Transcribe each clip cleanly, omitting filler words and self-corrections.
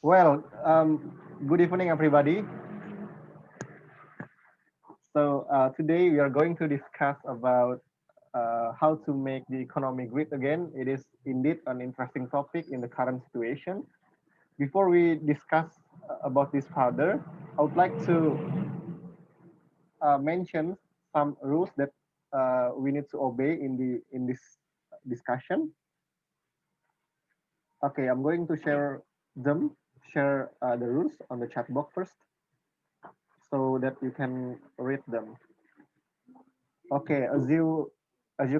Well, good evening, everybody. So today we are going to discuss about how to make the economy great again. It is indeed an interesting topic in the current situation. Before we discuss about this further, I would like to mention some rules that we need to obey in this discussion. Okay, I'm going to share the rules on the chat box first, so that you can read them. Okay, as you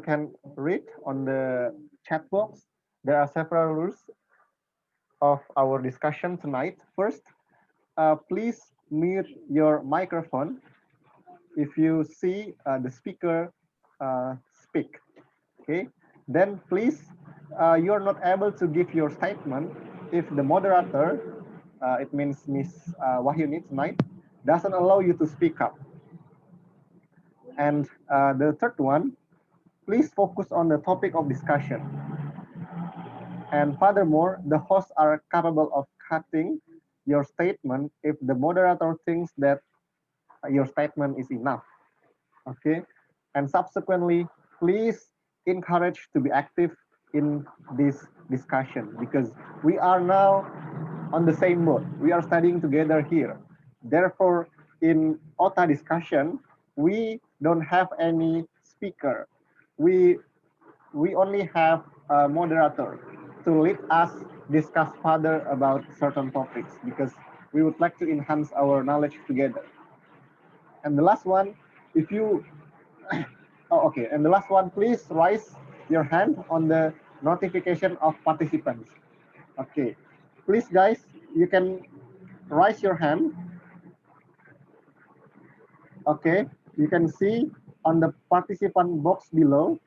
can read on the chat box, there are several rules of our discussion tonight. First, please mute your microphone if you see the speaker speak. Okay, then please, you are not able to give your statement if the moderator, it means Miss Wahyuni tonight, doesn't allow you to speak up. And the third one, please focus on the topic of discussion. And furthermore, the hosts are capable of cutting your statement if the moderator thinks that your statement is enough. Okay. And subsequently, please encourage to be active in this discussion, because we are now on the same boat. We are studying together here. Therefore, in OTA discussion, we don't have any speaker. We we only have a moderator to lead us discuss further about certain topics, because we would like to enhance our knowledge together. And the last one, if you, oh, okay, and the last one, please raise your hand on the notification of participants. Okay, please guys, you can raise your hand. Okay, you can see on the participant box below,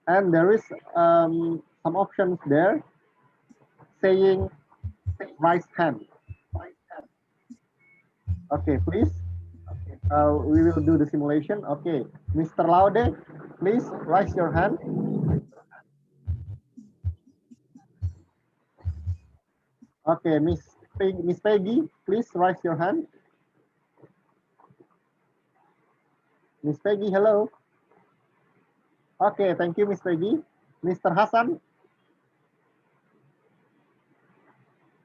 and there is some options there saying raise hand. Okay, please. We will do the simulation. Okay, Mr. Laude, please raise your hand. Okay, Miss Peggy, please raise your hand. Miss Peggy, hello. Okay, thank you, Miss Peggy. Mr. Hassan.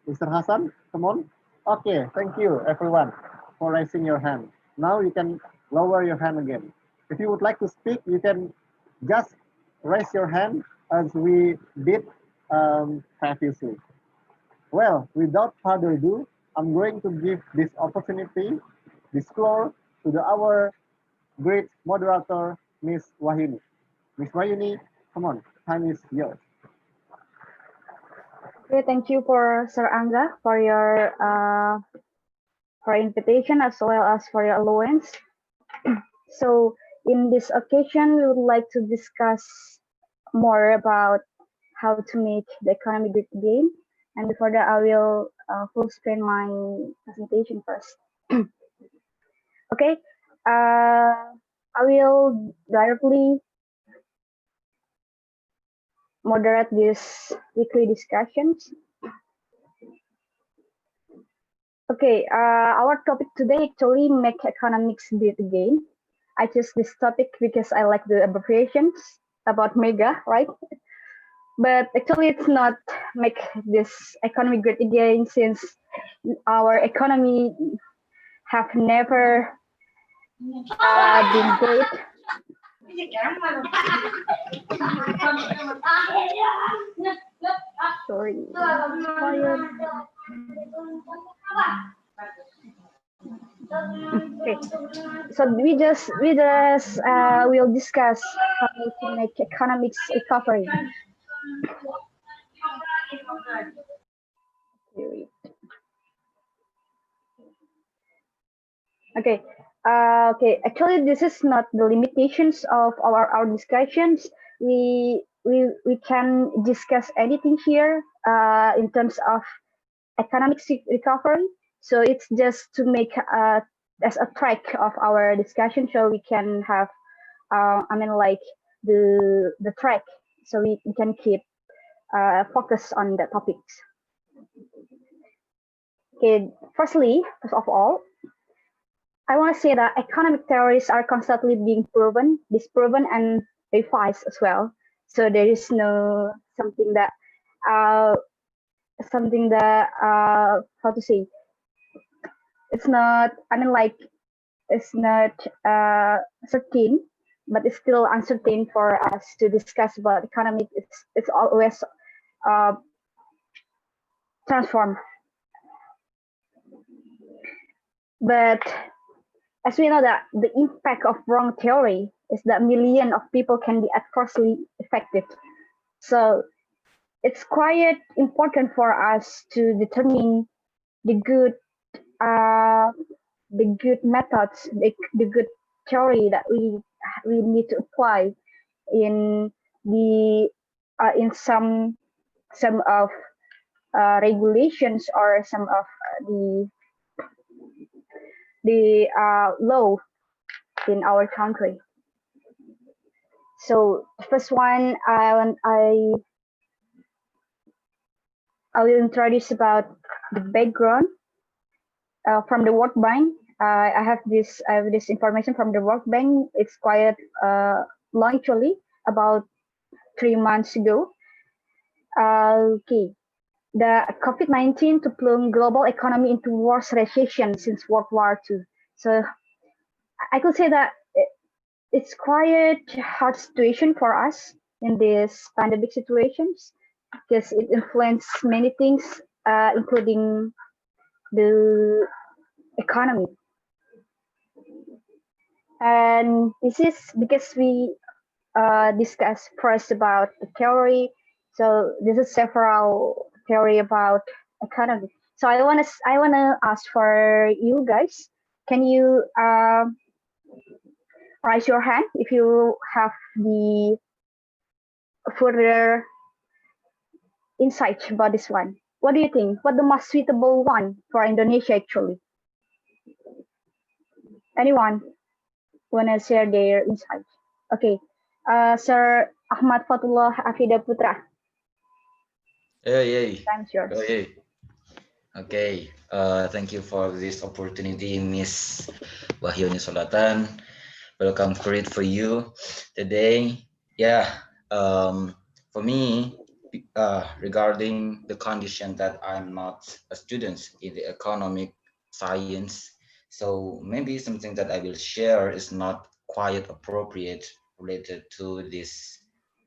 Mr. Hassan, come on. Okay, thank you, everyone, for raising your hand. Now you can lower your hand again. If you would like to speak, you can just raise your hand as we did previously. Well, without further ado, I'm going to give this opportunity, this floor, to our great moderator, Miss Wahyuni. Miss Wahyuni, come on, time is yours. Okay, thank you for Sir Angga for invitation as well as for your allowance. So in this occasion, we would like to discuss more about how to make the economy great again. And before that, I will full screen my presentation first. Okay, I will directly moderate these weekly discussions. Okay, our topic today actually make economics great again. I chose this topic because I like the abbreviations about mega, right? But actually it's not make this economy great again, since our economy have never been great. Sorry. Okay, so we just will discuss how to make economics recovery. Okay. Okay. Actually, this is not the limitations of our discussions. We can discuss anything here in terms of economic recovery. So it's just to make as a track of our discussion, so we can have I mean like the track, so we can keep focus on the topics. Okay, first of all, I want to say that economic theories are constantly being proven, disproven, and revised as well. So there is no uh, something that how to say, it's not. I mean, like it's not certain, but it's still uncertain for us to discuss about economic. It's always uh, transform. But as we know that the impact of wrong theory is that millions of people can be adversely affected. So it's quite important for us to determine the good methods, the good theory that we need to apply in the in some of regulations or some of the law in our country. So the first one, I will introduce about the background from the World Bank. I have this information from the World Bank. It's quite long, actually, about 3 months ago. Okay, the COVID-19 to plunge global economy into worst recession since World War II. So I could say that it's quite hard situation for us in this pandemic situations because it influences many things, including the economy. And this is because we discussed first about the theory. So this is several theory about economy. So I wanna ask for you guys. Can you raise your hand if you have the further insight about this one? What do you think? What the most suitable one for Indonesia actually? Anyone wanna share their insight? Okay, Sir Ahmad Fatullah Afida Putra. Hey, Time's yours. hey. Okay, thank you for this opportunity, Miss Wahyuni Solatan. Welcome, great for you today. Yeah, for me, regarding the condition that I'm not a student in the economic science, so maybe something that I will share is not quite appropriate related to this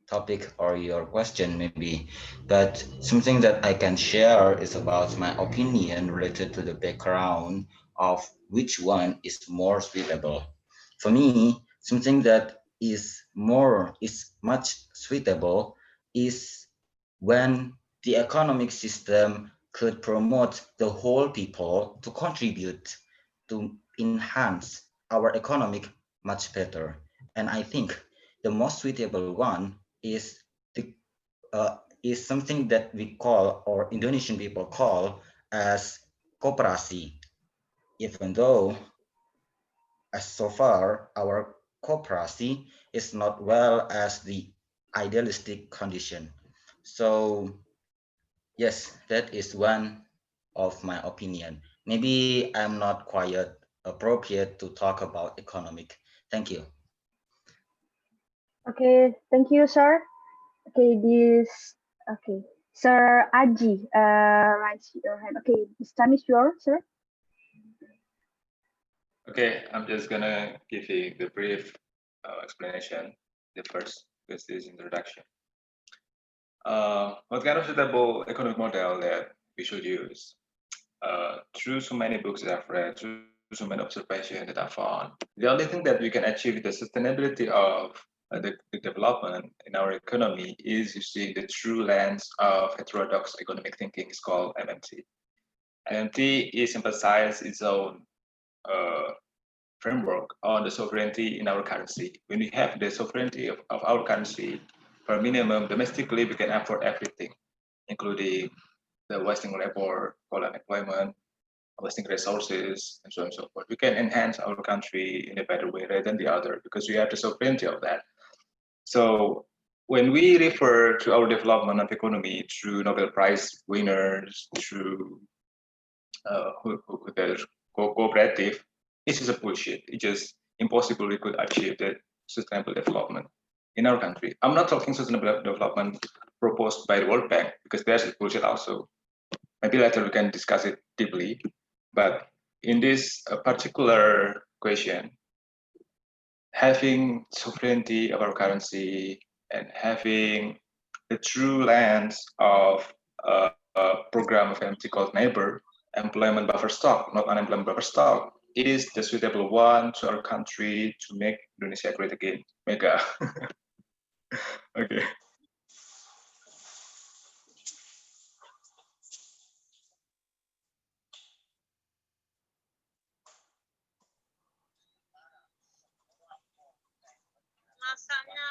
topic or your question maybe, but something that I can share is about my opinion related to the background of which one is more suitable. For me, something that is much suitable is when the economic system could promote the whole people to contribute to enhance our economic much better. And I think the most suitable one is the is something that we call, or Indonesian people call, as koperasi. Even though as so far our koperasi is not well as the idealistic condition. So yes, that is one of my opinion. Maybe I'm not quite appropriate to talk about economic. Thank you. Okay, thank you, sir. Okay, Sir Aji, raise your hand. Okay, this time is yours, sir. Okay, I'm just gonna give you the brief explanation, the first, because this is introduction. What kind of suitable economic model that we should use? Through so many books that I've read, through so many observations that I've found, the only thing that we can achieve the sustainability of the development in our economy is using the true lens of heterodox economic thinking. Is called MMT. MMT is emphasized its own framework on the sovereignty in our currency. When we have the sovereignty of our currency, for minimum domestically, we can afford everything, including the wasting labor, coal unemployment, wasting resources, and so on and so forth. We can enhance our country in a better way rather than the other because we have the sovereignty of that. So when we refer to our development of economy through Nobel Prize winners, through who they're cooperative, it's just a bullshit. It's just impossible we could achieve that sustainable development in our country. I'm not talking sustainable development proposed by the World Bank, because there's bullshit also. Maybe later we can discuss it deeply. But in this particular question, having sovereignty of our currency and having the true lens of a program of MT called Neighbor, employment buffer stock, not unemployment buffer stock, it is the suitable one to our country to make Indonesia great again. Mega. Okay.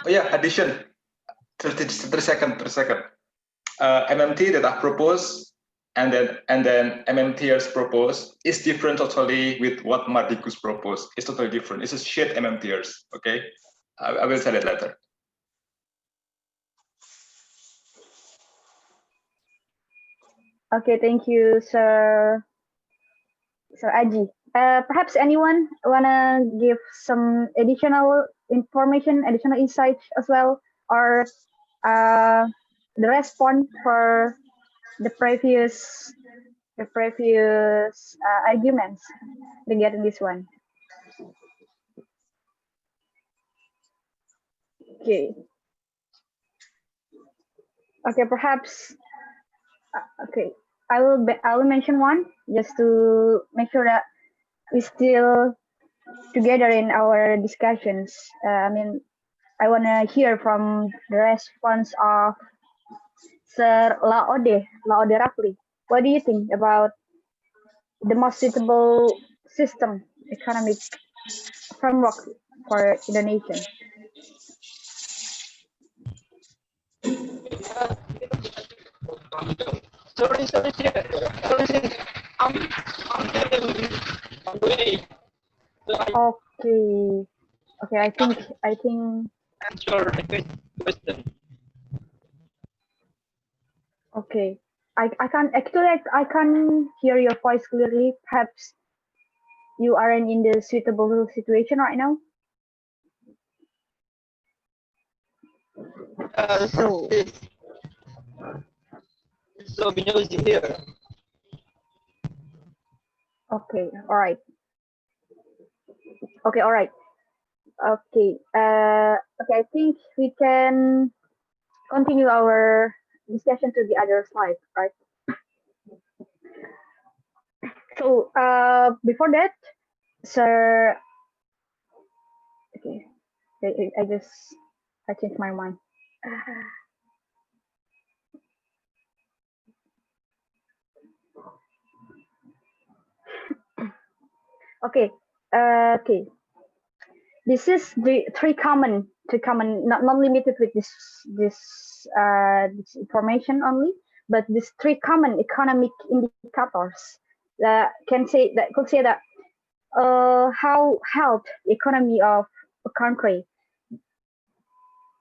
Oh yeah, addition. 30 second. MMT that I propose and then MMTers propose is different totally with what Mardikus proposed. It's totally different. It's a shit MMTers. Okay, I will tell it later. Okay, thank you, Sir Aji. Perhaps anyone wanna give some additional information, additional insights as well, or the response for the previous arguments regarding this one? Okay. Okay, perhaps. Okay, I will mention one just to make sure that we still together in our discussions. I mean, I want to hear from the response of Sir Laode Rafli. What do you think about the most suitable system, economic framework for Indonesia? Sorry. I'm waiting. Okay, I think Answer the question. Okay, I can't hear your voice clearly. Perhaps you aren't in the suitable situation right now. So noisy here. Okay, all right. Okay, all right. Okay, okay, I think we can continue our discussion to the other slide, right? So, before that, sir, okay, I changed my mind. Okay, okay. This is the three common, not limited with this information only, but these three common economic indicators that could say that how health economy of a country.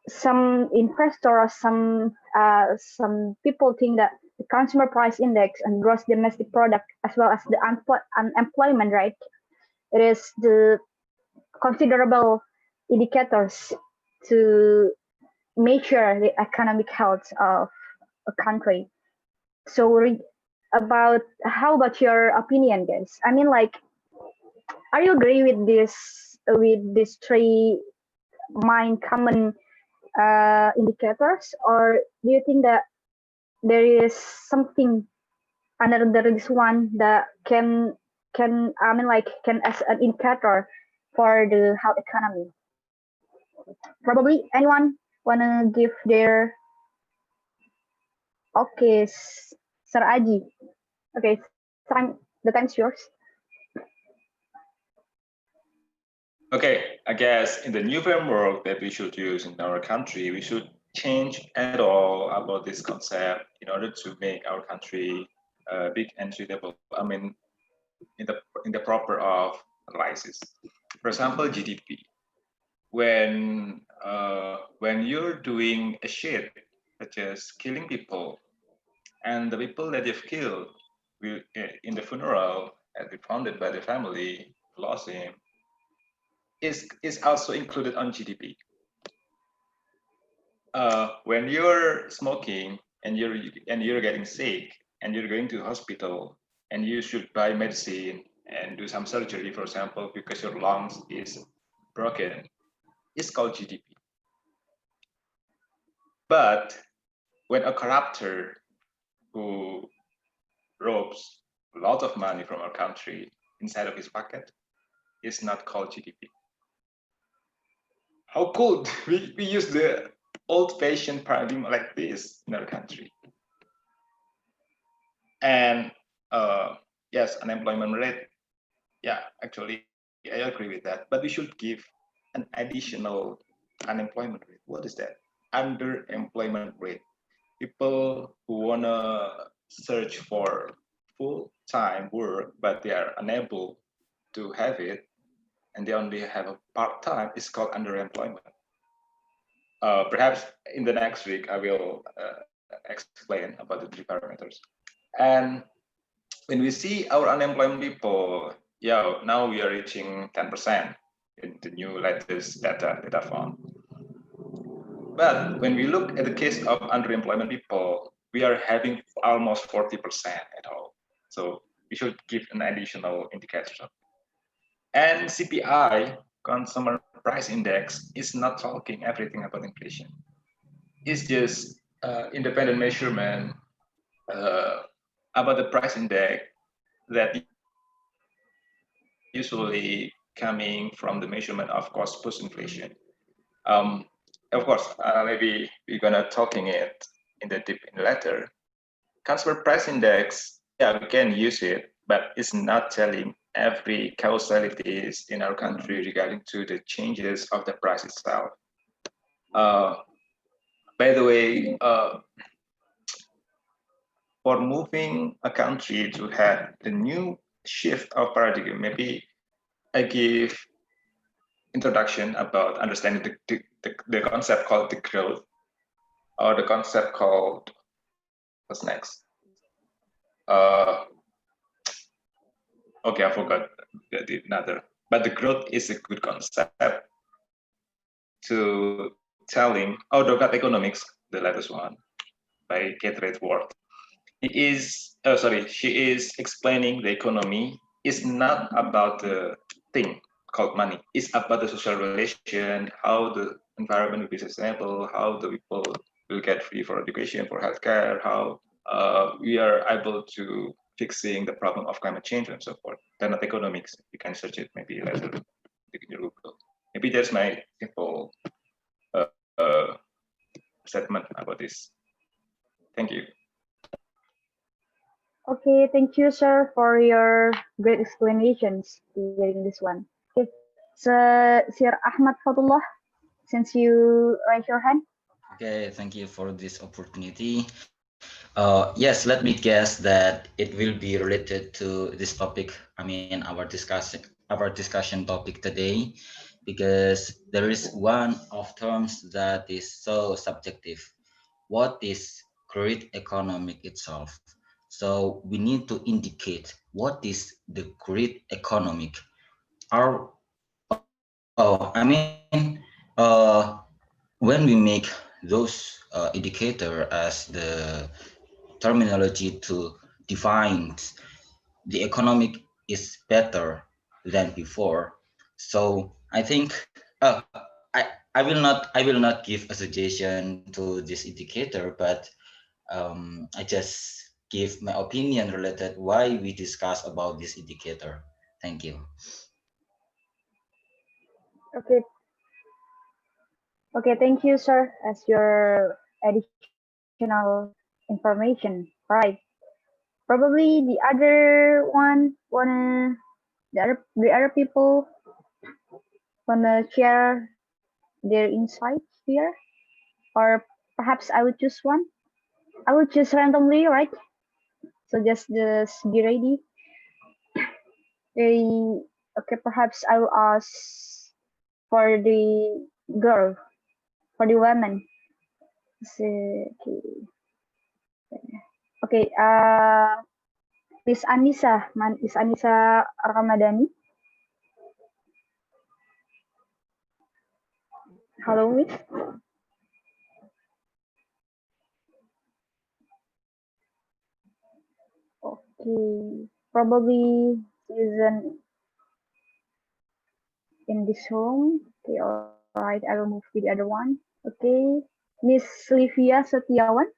Some investors, some people think that the consumer price index and gross domestic product, as well as the unemployment rate, it is the considerable indicators to measure the economic health of a country. So how about your opinion, guys? I mean, like, are you agree with these three common indicators, or do you think that there is something another this one that can as an indicator for the health economy? Probably anyone wanna give their? Okay, Sir Aji. Okay, the time's yours. Okay, I guess in the new framework that we should use in our country, we should change at all about this concept in order to make our country big and suitable. I mean, in the proper of analysis. For example, GDP. When you're doing a shit, such as killing people, and the people that you've killed in the funeral and be funded by the family who lost him is also included on GDP. When you're smoking and you're getting sick and you're going to hospital and you should buy medicine and do some surgery, for example, because your lungs is broken, it's called GDP. But when a corrupter who robs a lot of money from our country inside of his pocket is not called GDP. How could we use the old-fashioned paradigm like this in our country? And yes, unemployment rate, yeah, actually, I agree with that. But we should give an additional unemployment rate. What is that? Underemployment rate. People who wanna search for full-time work, but they are unable to have it, and they only have a part-time, is called underemployment. Perhaps in the next week, I will explain about the 3 parameters. And when we see our unemployment people, yeah, now we are reaching 10% in the new latest data found. But when we look at the case of underemployment people, we are having almost 40% at all. So we should give an additional indicator. And CPI, Consumer Price Index, is not talking everything about inflation. It's just independent measurement about the price index that usually coming from the measurement of cost plus inflation. Of course, maybe we're gonna talking it in the deep in later. Consumer price index, yeah, we can use it, but it's not telling every causalities in our country regarding to the changes of the price itself. By the way, for moving a country to have the new shift of paradigm, maybe I give introduction about understanding the concept called the growth, or the concept called, what's next? Okay, I forgot another. But the growth is a good concept to telling, oh, Dogat Economics, the latest one, by Kate Raworth. She is explaining the economy is not about the thing called money. It's about the social relation, how the environment will be sustainable, how the people will get free for education, for healthcare, how we are able to fixing the problem of climate change and so forth. They're not economics. You can search it maybe later in your Google. Maybe that's my simple statement about this. Thank you. Okay, thank you, sir, for your great explanations during this one. Okay, so Sir Ahmad Fadullah, since you raised your hand. Okay, thank you for this opportunity. Yes, let me guess that it will be related to this topic. I mean, our discussion topic today, because there is one of terms that is so subjective. What is great economic itself? So we need to indicate what is the great economic. I mean, when we make those indicator as the terminology to define the economic is better than before. So I think I will not give a suggestion to this indicator, but I just give my opinion related why we discuss about this indicator. Thank you. Okay. Okay, thank you, sir, as your additional information. Right. Probably the other one the other people wanna share their insights here, or perhaps I would choose one. I would choose randomly, right? So just be ready. Okay, perhaps I will ask for the girl, for the woman. So, okay. Okay. Miss Anissa Ramadhani. Hello, Miss. Okay, probably isn't in this home. Okay, all right, I will move to the other one. Okay, Miss Livia Setiawan,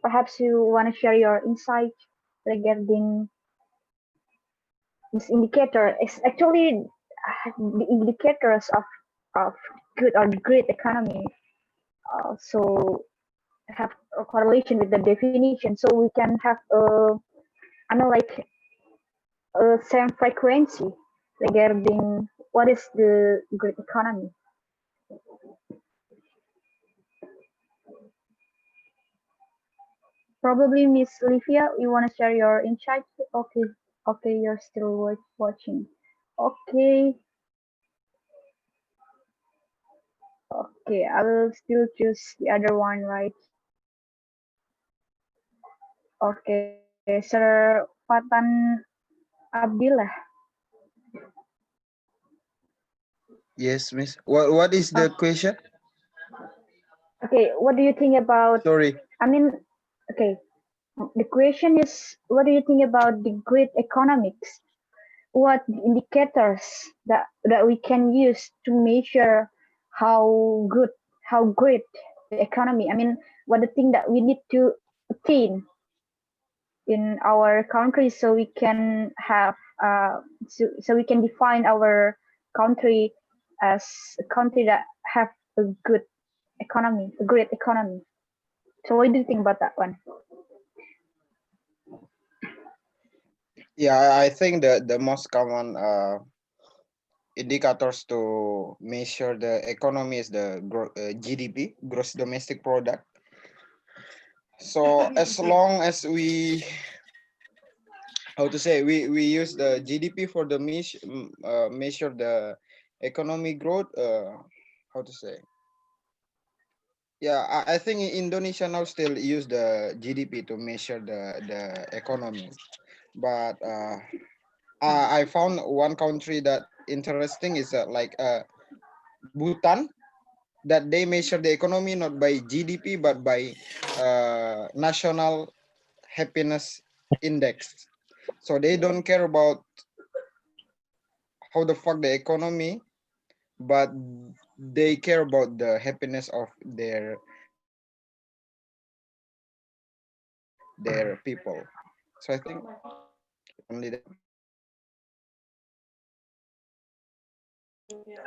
perhaps you want to share your insight regarding this indicator. It's actually the indicators of good or great economy also have a correlation with the definition, so we can have like same frequency regarding what is the great economy. Probably Miss Livia, you want to share your insights? Okay, okay, you're still watching. Okay, okay, I will still choose the other one, right? Okay, Sir Fatan Abdillah. Yes, Miss. What is the question? Okay, what do you think about? Sorry. I mean, okay, the question is, what do you think about the great economics? What indicators that we can use to measure how good, how great the economy? I mean, what the thing that we need to attain in our country so we can have so we can define our country as a country that have a good economy, a great economy. So what do you think about that one? Yeah, I think the most common indicators to measure the economy is the GDP, gross domestic product. So as long as we, how to say, we use the GDP for the measure the economic growth. How to say? Yeah, I think Indonesia now still use the GDP to measure the economy, but I found one country that interesting is like Bhutan, that they measure the economy not by GDP but by national happiness index. So they don't care about how the fuck the economy, but they care about the happiness of their people. So I think only that.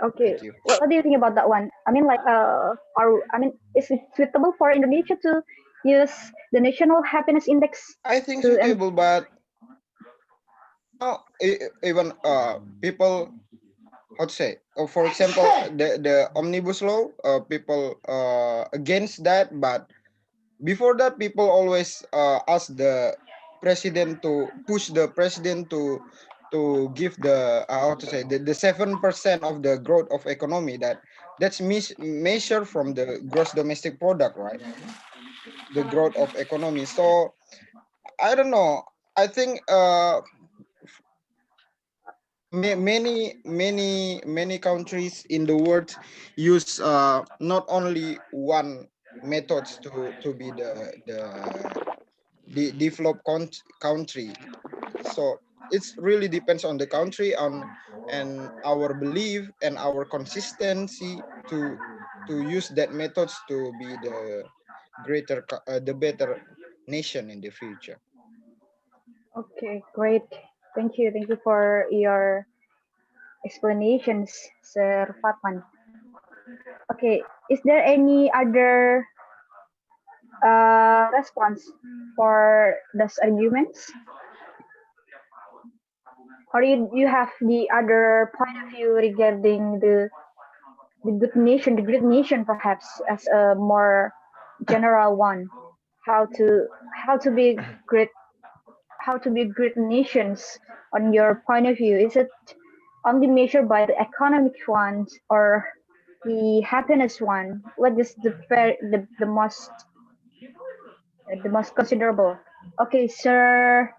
Okay, Thank you. what do you think about that one? I mean, like, is it suitable for Indonesia to use the National Happiness Index I think to? suitable, but even people, how to say, for example, the omnibus law, people against that, but before that people always ask the president to push the president to give the how to say the 7% of the growth of economy, that's measured from the gross domestic product, right? The growth of economy. So I don't know, I think many countries in the world use not only one methods to be the developed country. So it's really depends on the country and our belief and our consistency to use that methods to be the the better nation in the future. Okay, great. Thank you. Thank you for your explanations, Sir Fatman. Okay, is there any other response for those arguments? Or you have the other point of view regarding the good nation, the great nation, perhaps as a more general one? How to be great, how to be great nations on your point of view? Is it only measured by the economic ones or the happiness one? What is the most considerable? Okay, Sir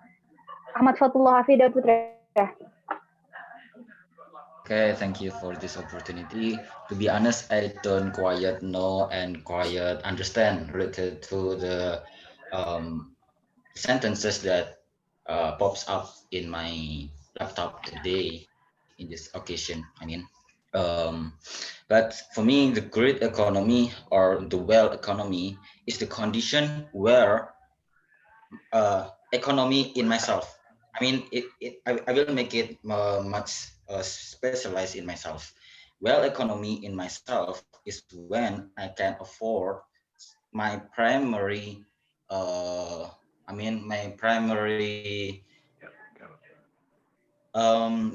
Ahmad Fatullah Hafida Putra. Okay, thank you for this opportunity. To be honest, I don't quite know and quite understand related to the sentences that pops up in my laptop today in this occasion. Um, but for me, the great economy or the well economy is the condition where economy in myself. I will make it much specialized in myself. Well, economy in myself is when I can afford my primary, uh, my primary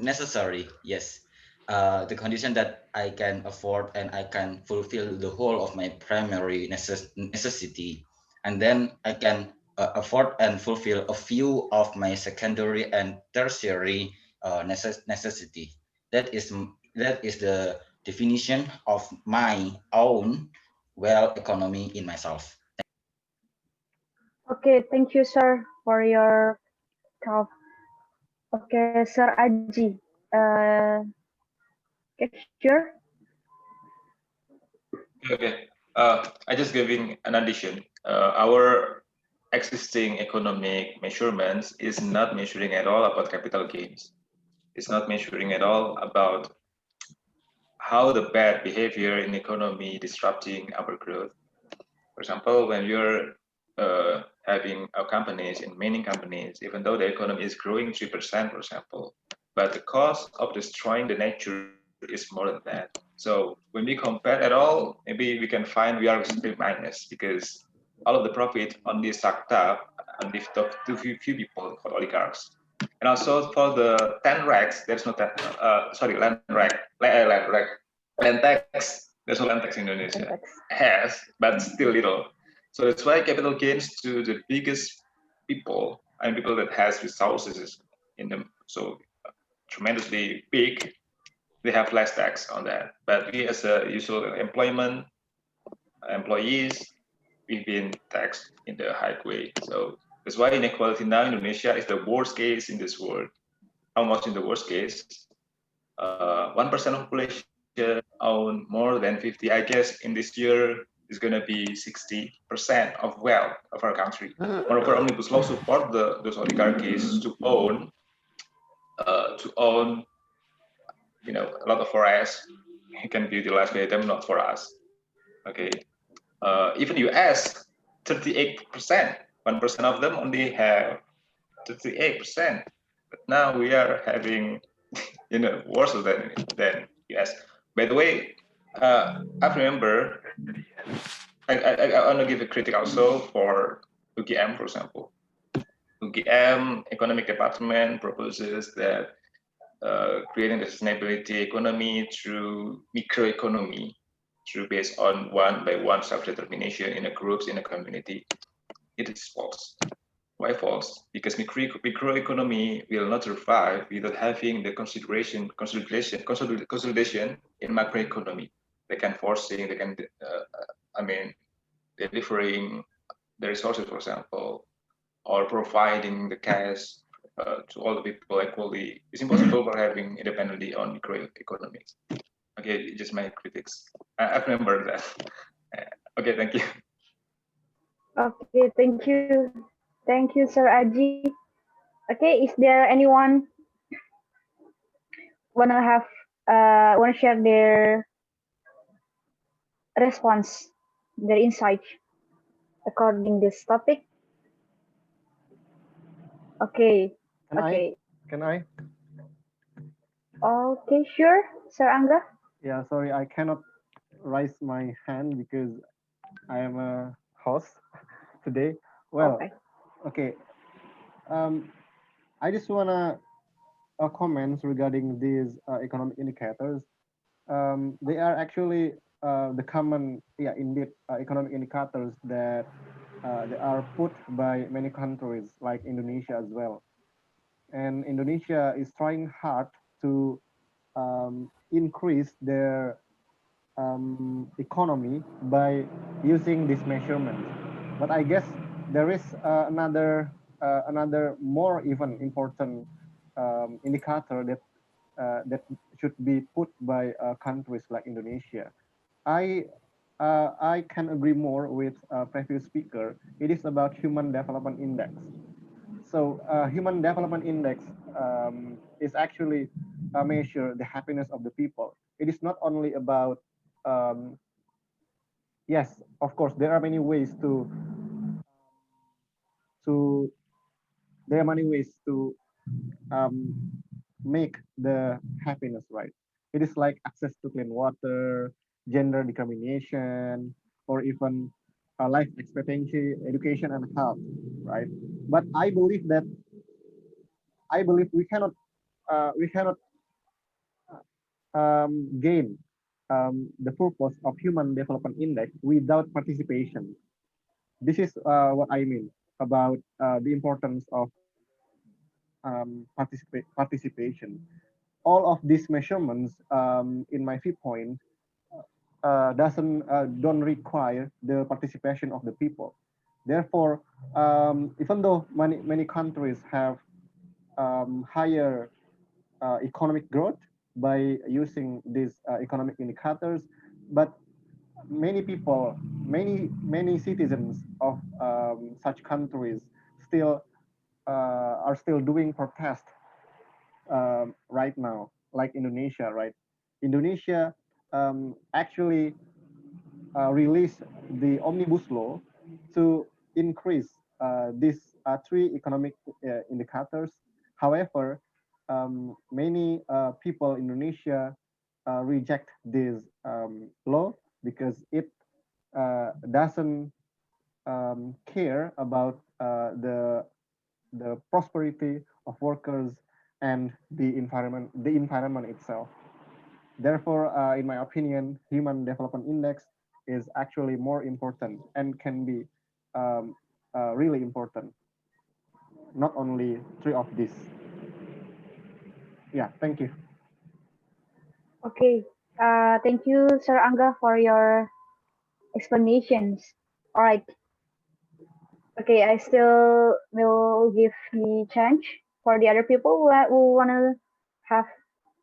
necessary. Yes, the condition that I can afford and I can fulfill the whole of my primary necessity, and then I can afford and fulfill a few of my secondary and tertiary necessity. That is the definition of my own well economy in myself. Okay, thank you, sir, for your talk. Okay, Sir Aji. Okay, sure. Okay. I just giving an addition. Our existing economic measurements is not measuring at all about capital gains. It's not measuring at all about how the bad behavior in economy disrupting our growth. For example, when you're having companies in many companies, even though the economy is growing 3%, for example, but the cost of destroying the nature is more than that. So when we compare at all, maybe we can find we are still minus because all of the profit only sucked up and lift up to few people called oligarchs. And also for the 10 racks, there's no land tax. There's no land tax in Indonesia. Has, but still little. So that's why capital gains to the biggest people and people that has resources in them so tremendously big, they have less tax on that. But we as a usual employees, we've been taxed in the high way. So that's why inequality now in Indonesia is the worst case in this world. How much in the worst case? 1% of population own more than 50. I guess in this year is going to be 60% of wealth of our country. Moreover, omnibus law support those oligarchies to own, a lot of forests. It can be utilized by them, not for us. Okay. Even US, 38%. 1% of them only have 38%. But now we are having, worse than US. By the way, I remember I want to give a critic also for UGM, for example. UGM economic department proposes that creating the sustainability economy through microeconomy, through based on one by one self-determination in a groups, in a community. It is false. Why false? Because microeconomy will not survive without having the consolidation in macroeconomy. They can forcing, they can, delivering the resources, for example, or providing the cash to all the people equally. It's impossible for having independently on microeconomics. Okay, just my critics. I remember that. Okay, thank you. Okay, thank you. Thank you, Sir Aji. Okay, is there anyone wanna share their response, their insight according this topic? Okay. Can I? Okay, sure, Sir Angga. Yeah, sorry, I cannot raise my hand because I am a host today. Well, okay. I just wanna comments regarding these economic indicators. They are actually the common, indeed, economic indicators that they are put by many countries like Indonesia as well. And Indonesia is trying hard to increase their economy by using this measurement. But I guess there is another another more even important indicator that should be put by countries like Indonesia. I can agree more with previous speaker. It is about Human Development Index. So Human Development Index is actually measure the happiness of the people. It is not only about yes, of course, there are many ways to there are many ways to um, make the happiness, right. It is like access to clean water, gender discrimination, or even life expectancy, education, and health, right. But I believe we cannot gain the purpose of Human Development Index without participation. This is what I mean about the importance of participation. All of these measurements, in my viewpoint, don't require the participation of the people. Therefore, even though many countries have higher economic growth by using these economic indicators, but many people, many citizens of such countries still are still doing protest right now, like Indonesia, right? Indonesia actually released the omnibus law to increase these three economic indicators. However, many people in Indonesia reject this law because it doesn't care about the prosperity of workers and the environment itself. Therefore, in my opinion, Human Development Index is actually more important and can be really important. Not only three of these. Yeah, thank you. Okay. Thank you, Sir Angga, for your explanations. All right. Okay, I still will give the chance for the other people who wanna have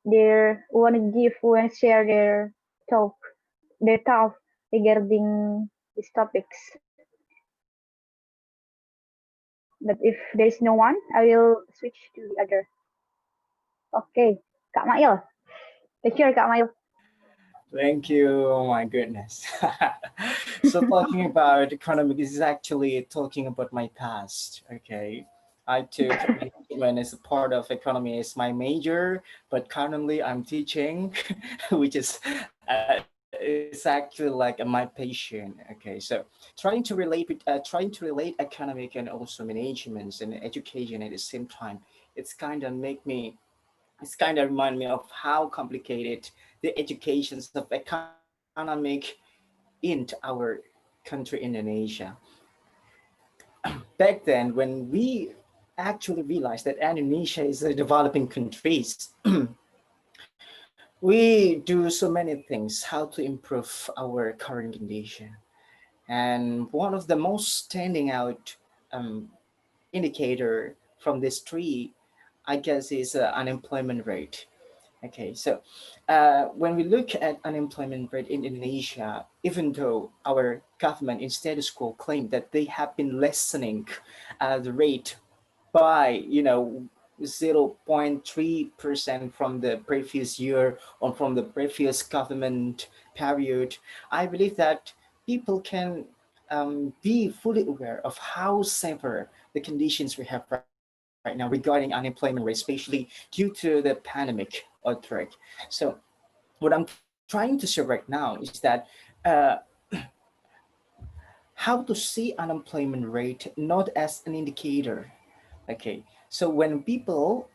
who wanna give, who wanna share talk, their thought regarding these topics. But if there's no one, I will switch to the other. Okay, Kak Mail. Take care, Kak Mail. Thank you. Oh my goodness. So talking about economics is actually talking about my past. Okay. I took management as a part of economy as my major, but currently I'm teaching, which is it's actually like my passion. Okay, so trying to relate economic and also management and education at the same time. It's kind of remind me of how complicated the educations of economic in our country Indonesia. Back then, when we actually realized that Indonesia is a developing countries, we do so many things how to improve our current condition. And one of the most standing out um, indicator from this tree, I guess, is unemployment rate. Okay, so when we look at unemployment rate in Indonesia, even though our government in status quo claimed that they have been lessening the rate by 0.3% from the previous year or from the previous government period, I believe that people can be fully aware of how severe the conditions we have right now regarding unemployment rate, especially due to the pandemic outbreak. So what I'm trying to say right now is that uh, how to see unemployment rate not as an indicator. Okay, so when people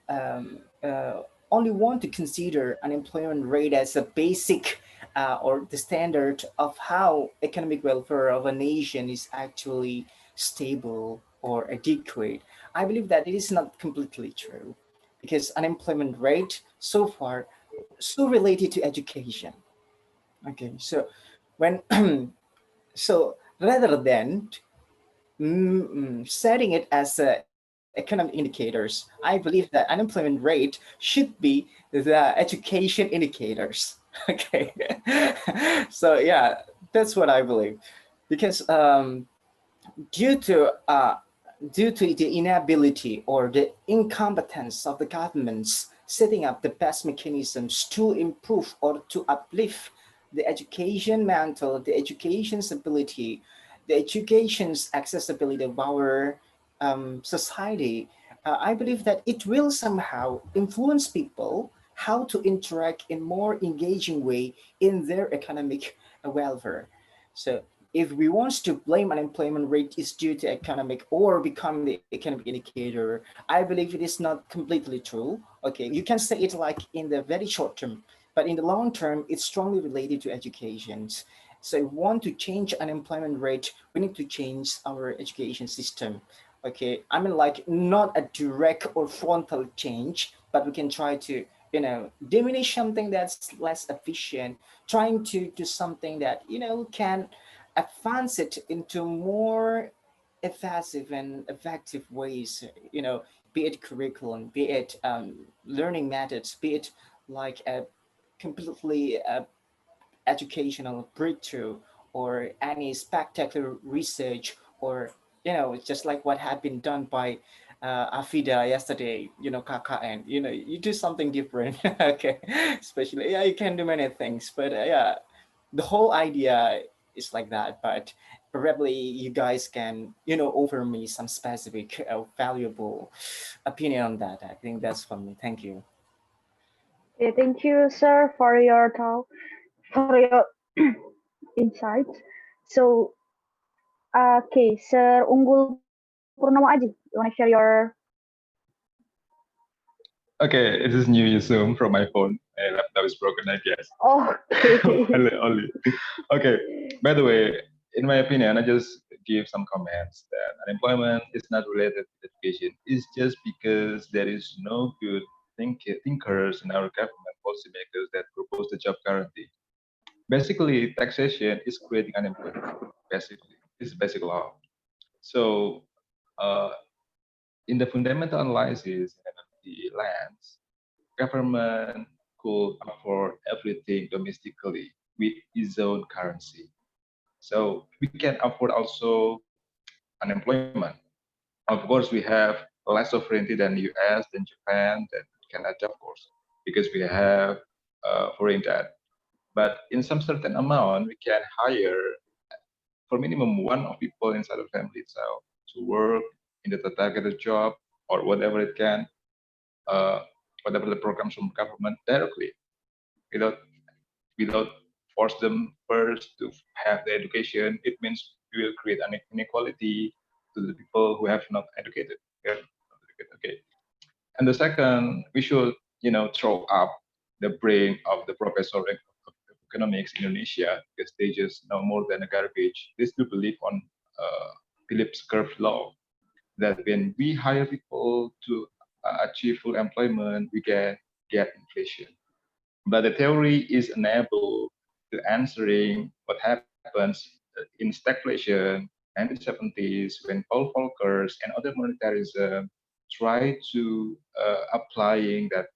only want to consider unemployment rate as a basic or the standard of how economic welfare of a nation is actually stable or adequate, I believe that it is not completely true, because unemployment rate so far so related to education. Okay, so when so rather than setting it as a economic indicators. I believe that unemployment rate should be the education indicators. Okay. So yeah, that's what I believe. Because due to the inability or the incompetence of the governments setting up the best mechanisms to improve or to uplift the education mantle, the education's ability, the education's accessibility of our society, I believe that it will somehow influence people how to interact in more engaging way in their economic welfare. So if we want to blame unemployment rate is due to economic or become the economic indicator, I believe it is not completely true. Okay, you can say it like in the very short term, but in the long term, it's strongly related to education. So if we want to change unemployment rate, we need to change our education system. Okay, I mean like not a direct or frontal change, but we can try to diminish something that's less efficient, trying to do something that can advance it into more effective and effective ways, be it curriculum, be it learning methods, be it like a completely educational breakthrough or any spectacular research or just like what had been done by Afida yesterday, KKN, you do something different. Okay, especially you can do many things, but yeah, the whole idea is like that. But probably you guys can offer me some specific valuable opinion on that. I think that's for me. Thank you. Okay, thank you, sir, for your talk, for your insights. So, okay, Sir Unggul Purnomo Aji, you want to share your? Okay, it is new Zoom from my phone. My laptop is broken, I guess. Oh, okay. Only. Okay. By the way, in my opinion, I just give some comments that unemployment is not related to education. It's just because there is no good thinkers in our government policymakers that propose the job guarantee. Basically, taxation is creating unemployment. Basically, it's basic law. So, uh, in the fundamental analysis of the lands, government could afford everything domestically with its own currency. So we can afford also unemployment. Of course, we have less sovereignty than US, than Japan, than Canada, of course, because we have foreign debt. But in some certain amount, we can hire for minimum one of people inside the family itself to work in the targeted job or whatever it can, uh, whatever the programs from government directly without without force them first to have the education. It means we will create an inequality to the people who have not educated. Yeah, okay. And the second, we should throw up the brain of the professor of economics in Indonesia because they just know more than a garbage. They still believe on Phillips curve law that when we hire people to achieve full employment, we can get inflation. But the theory is unable to answering what happens in stagflation, 1970s, when Paul Volcker and other monetarism try to applying that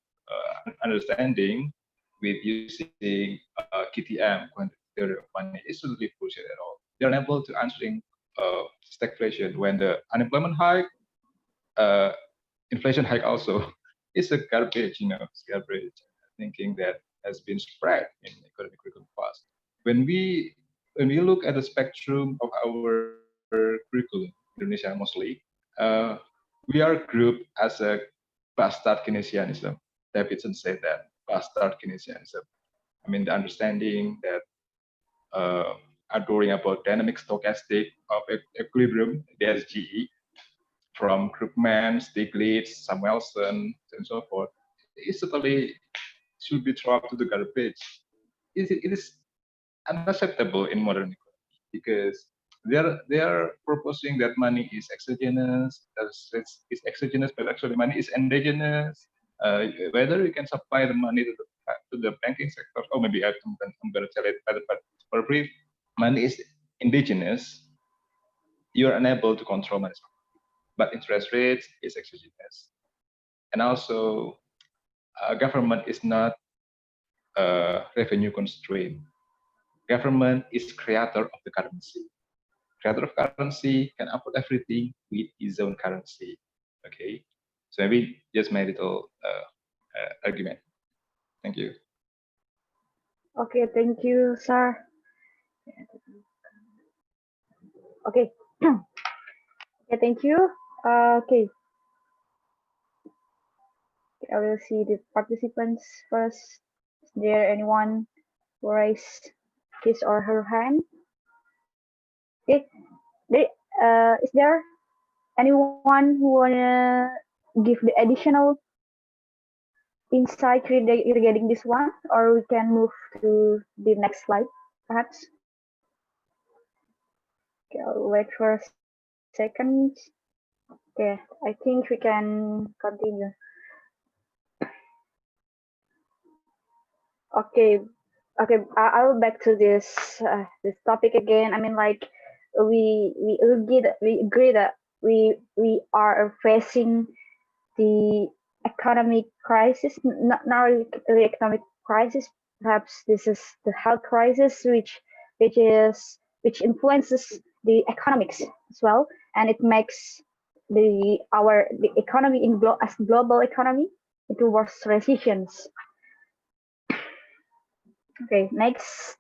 understanding with using KTM, quantitative theory of money, is totally bullshit at all. They're unable to answering stagflation when the unemployment hike, uh, inflation hike also. It's a garbage, it's garbage thinking that has been spread in economic curriculum past. When we look at the spectrum of our curriculum, Indonesia mostly, uh, we are grouped as a bastard Keynesianism. Davidson said that bastard Keynesianism. I mean the understanding that adoring about dynamic stochastic of equilibrium, the SGE, from Krugman, Stiglitz, Samuelson, and so forth, is totally should be thrown to the garbage. It is unacceptable in modern economy because they are proposing that money is exogenous, that it's exogenous, but actually money is endogenous. Whether you can supply the money to the banking sector, or maybe I'm going to tell it better, but for brief, money is indigenous. You are unable to control money. but interest rates is exogenous. And also, government is not revenue constraint. Government is creator of the currency. Creator of currency can afford everything with his own currency. Okay, so maybe just my little argument. Thank you. Okay, thank you, sir. Okay. Okay, thank you. Okay, I will see the participants first. Is there anyone who raised his or her hand? Okay, is there anyone who wanna give the additional insight regarding this one, or we can move to the next slide, perhaps? Okay, I'll wait for a second. Okay, I think we can continue. Okay, okay, I'll back to this topic again. I mean, like we agree that we are facing the economic crisis, not really the economic crisis. Perhaps this is the health crisis, which influences the economics as well, and it makes the economy as global economy into worse recessions. Okay, next.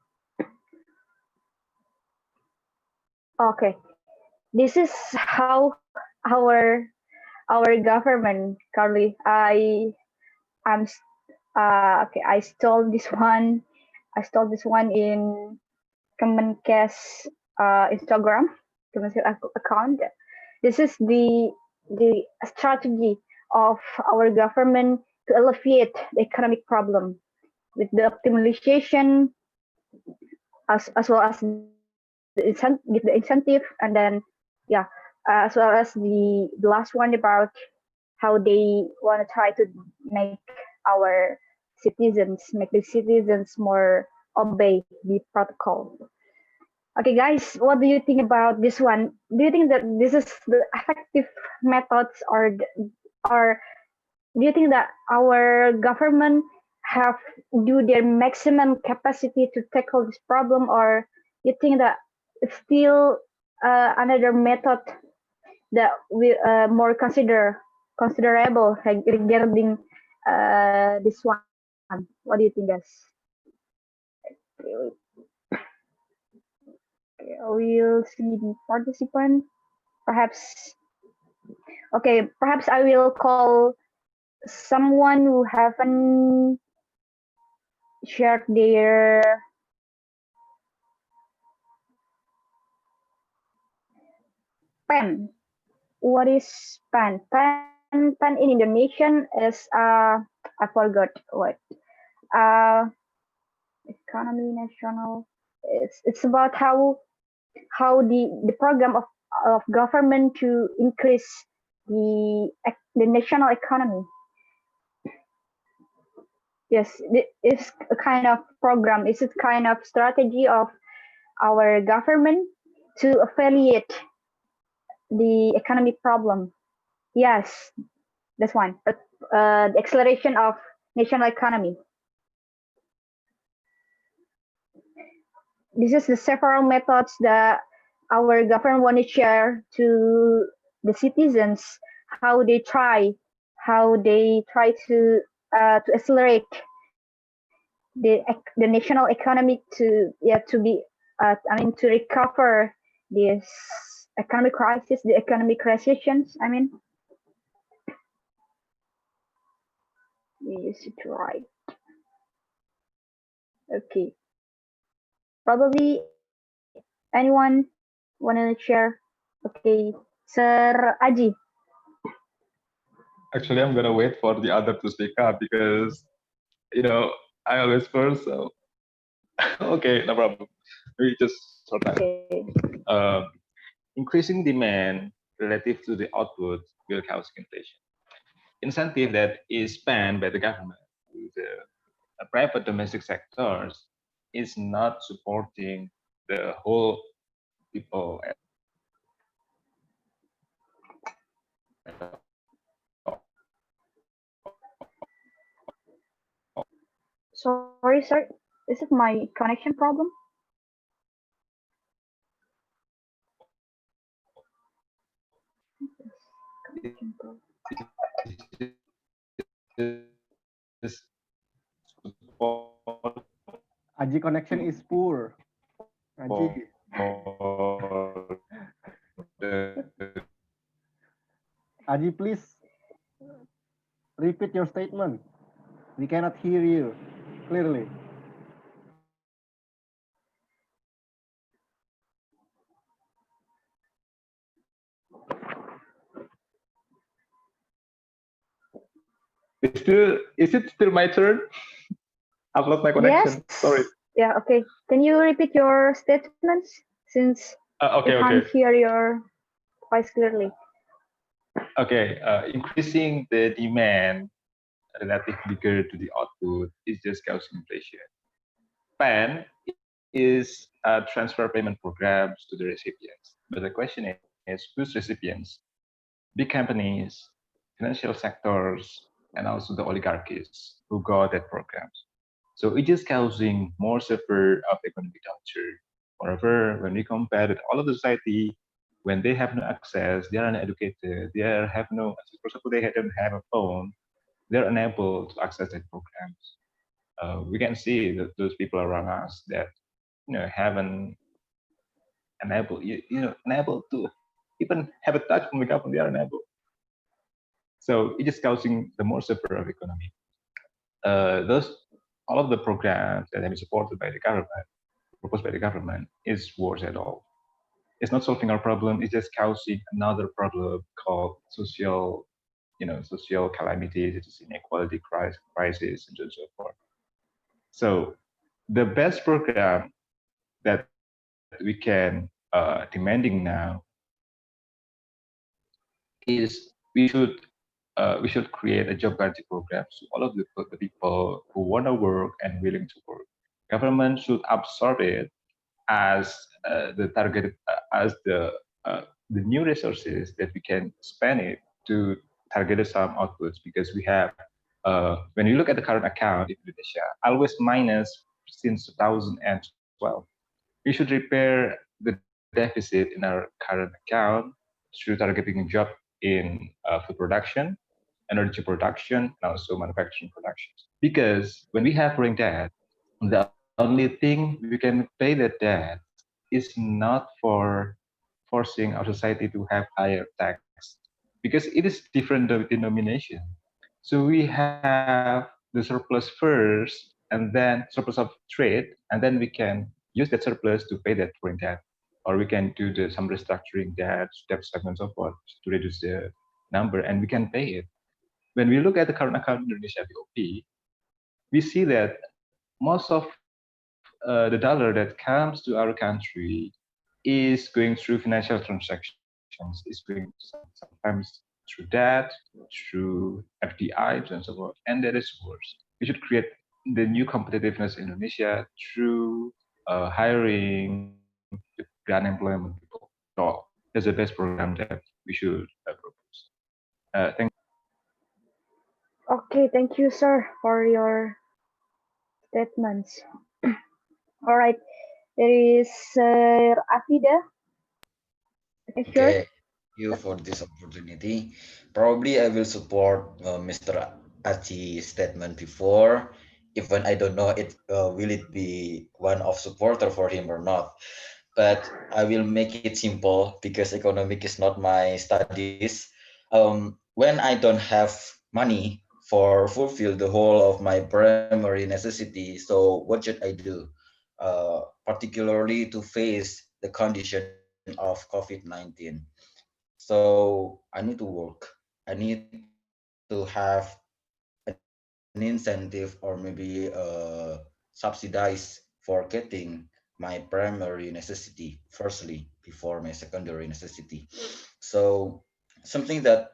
Okay, this is how our government, Carly. I'm okay. I stole this one. I stole this one in Kemenkes Instagram account. This is the strategy of our government to alleviate the economic problem with the optimization as well as give the incentive, and then yeah, as well as the last one about how they want to try to make our make the citizens more obey the protocol. Okay, guys, what do you think about this one? Do you think that this is the effective methods, or do you think that our government have do their maximum capacity to tackle this problem, or you think that it's still another method that we more considerable regarding this one? What do you think, guys? Okay, we'll see the participant. Perhaps perhaps I will call someone who haven't shared their pen. What is pen? Pen in Indonesian is I forgot what. Economy national. It's about how the program of government to increase the national economy. Yes, it's a kind of program. It's a kind of strategy of our government to affiliate the economic problem. Yes, that's one. But the acceleration of national economy. This is the several methods that our government want to share to the citizens, how they try to accelerate the national economy to be to recover this economic crisis, the economic recessions. I mean, is it right? Okay. Probably anyone want to share? Okay, Sir Aji. Actually, I'm gonna wait for the other to speak up because I always first. So okay, no problem. We just sort of Okay. increasing demand relative to the output will cause inflation. Incentive that is spent by the government to the private domestic sectors is not supporting the whole people. Sorry, sir. Is it my connection problem? Connection problem. Aji connection is poor. Aji. Aji, please repeat your statement. We cannot hear you clearly. Is it still my turn? I've lost my connection. Yes. Sorry. Yeah, okay. Can you repeat your statements since we Okay. can't hear your voice clearly? Okay. Increasing the demand relative bigger to the output is just causing inflation. PAN is transfer payment programs to the recipients. But the question is whose recipients? Big companies, financial sectors, and also the oligarchies who got that programs. So it is causing more severe of economic downturn. Moreover, when we compare with all of the society, when they have no access, they are uneducated, have no, for example, they don't have a phone, they're unable to access that programs. We can see that those people around us that haven't unable to even have a touch from the government, they are unable. So it is causing the more severe of economy. All of the programs that have been supported by the government, proposed by the government, is worse at all. It's not solving our problem. It's just causing another problem called social calamities, it is inequality crisis, and so forth. So the best program that we can demanding now is we should create a job guarantee program so all of the people who want to work and willing to work. Government should absorb it as the targeted as the new resources that we can spend it to target some outputs, because we have when you look at the current account in Indonesia, always minus since 2012. We should repair the deficit in our current account through targeting a job in food production, energy production, and also manufacturing production. Because when we have growing debt, the only thing we can pay that debt is not for forcing our society to have higher tax, because it is different denomination. So we have the surplus first, and then surplus of trade, and then we can use that surplus to pay that foreign debt, or we can do some restructuring debt and so forth to reduce the number, and we can pay it. When we look at the current account in Indonesia BOP, we see that most of the dollar that comes to our country is going through financial transactions, is going sometimes through debt, through FDI, and so forth. And that is worse. We should create the new competitiveness in Indonesia through hiring the unemployment people. So that's the best program that we should propose. Thank you. Okay, thank you, sir, for your statements. All right, there is Afida. Okay, sure. Okay, you for this opportunity. Probably I will support Mr. Achi's statement before, even I don't know will it be one of supporter for him or not. But I will make it simple because economic is not my studies. When I don't have money for fulfill the whole of my primary necessity, so what should I do? Particularly to face the condition of COVID-19. So I need to work. I need to have an incentive or maybe subsidize for getting my primary necessity firstly before my secondary necessity. So something that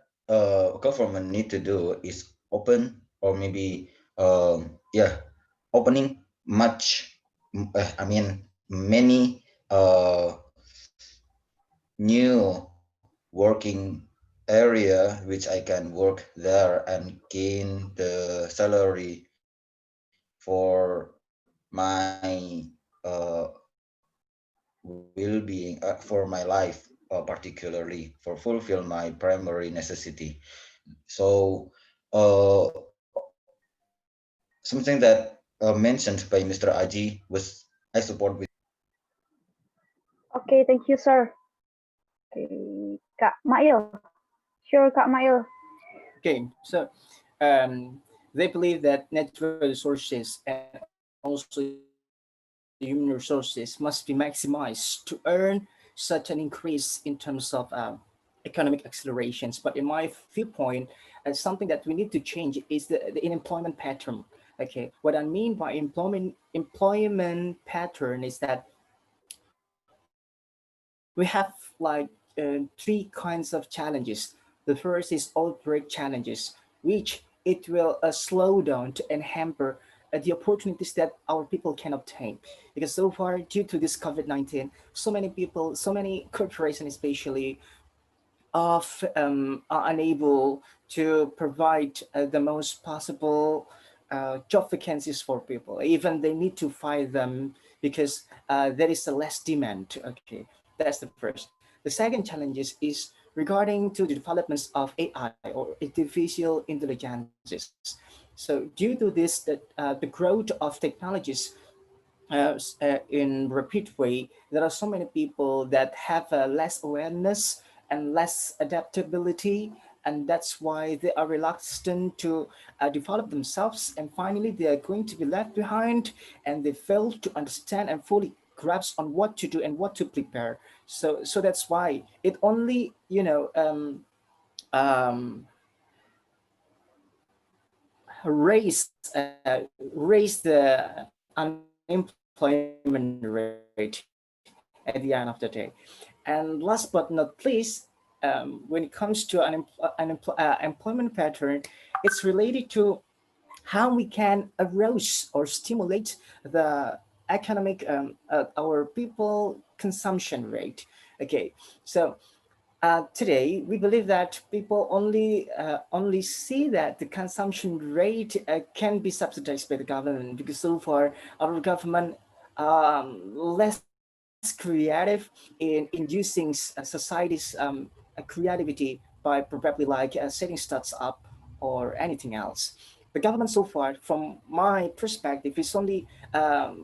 government need to do is open or maybe opening many new working area which I can work there and gain the salary for my well-being, for my life, particularly for fulfill my primary necessity. So something that mentioned by Mr. Aji was I support with. Okay, thank you, sir. Okay, Kak Mail. Sure, Kak Mail. Okay, so they believe that natural resources and also human resources must be maximized to earn such an increase in terms of economic accelerations. But in my viewpoint, something that we need to change is the employment pattern. Okay, what I mean by employment pattern is that we have like three kinds of challenges. The first is outbreak challenges, which it will slow down to and hamper the opportunities that our people can obtain. Because so far, due to this COVID-19, so many people, so many corporations especially, are unable to provide the most possible job vacancies for people. Even they need to fire them because there is a less demand. Okay, that's the first. The second challenge is regarding to the developments of AI or artificial intelligences. So due to this, the growth of technologies in rapid way, there are so many people that have less awareness and less adaptability, and that's why they are reluctant to develop themselves, and finally they are going to be left behind, and they fail to understand and fully grasp on what to do and what to prepare. So that's why it only um, raise the unemployment rate at the end of the day. And last but not least, when it comes to employment pattern, it's related to how we can arouse or stimulate the economic our people consumption rate. Okay, so today we believe that people only see that the consumption rate can be subsidized by the government, because so far our government less creative in inducing society's creativity by probably like setting starts up or anything else. The government so far, from my perspective, is only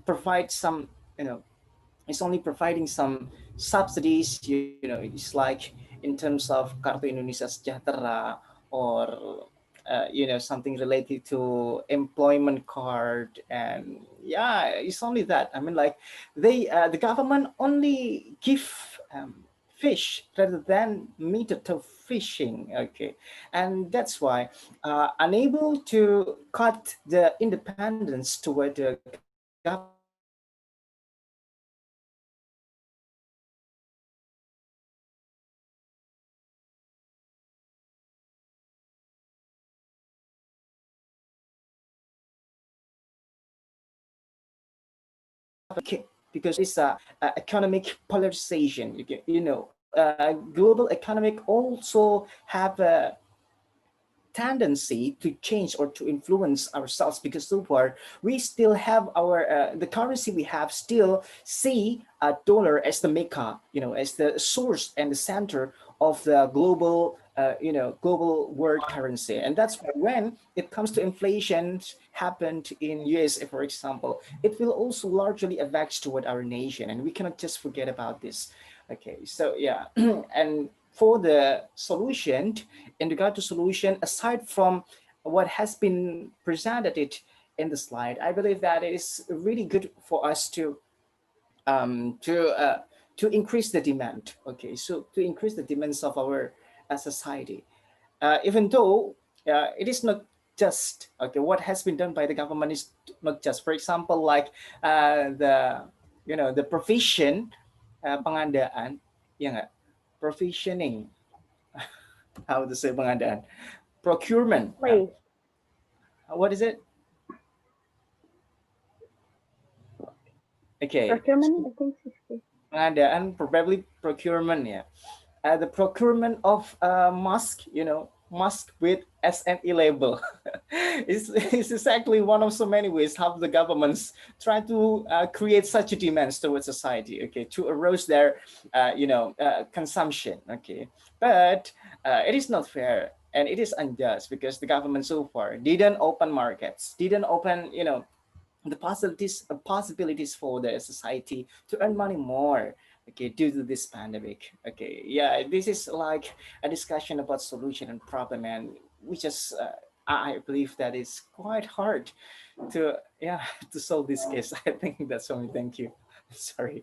provide some, you know, it's only providing some subsidies. It's like in terms of Kartu Indonesia Sejahtera, or something related to employment card. And yeah, it's only that. I mean, like, the government only give fish rather than method of fishing. Okay, and that's why unable to cut the independence toward the government, they are because it's a economic polarization. Global economic also have a tendency to change or to influence ourselves, because so far we still have our the currency we have still see a dollar as the mecca, as the source and the center of the global world currency. And that's why when it comes to inflation happened in USA, for example, it will also largely affect toward our nation, and we cannot just forget about this. Okay, so yeah. And for the solution, in regard to solution, aside from what has been presented it in the slide, I believe that it is really good for us um, to uh, to increase the demand. Okay, so to increase the demands of our society, even though it is not just okay. What has been done by the government is not just, for example, like the provision, pengandaan, ya nggak? Provisioning, how to say pengadaan, procurement. Please. What is it? Okay, Procurement, I think. pengadaan, probably procurement. Yeah, the procurement of mask. mask with SME label. It's exactly one of so many ways how the governments try to create such a demands towards society, okay, to erode their, consumption, okay. But it is not fair and it is unjust because the government so far didn't open markets, didn't open, the possibilities for the society to earn money more, okay, due to this pandemic, okay. Yeah, this is like a discussion about solution and problem, and we just I believe that it's quite hard to, yeah, to solve this case. I think that's only. Thank you. Sorry.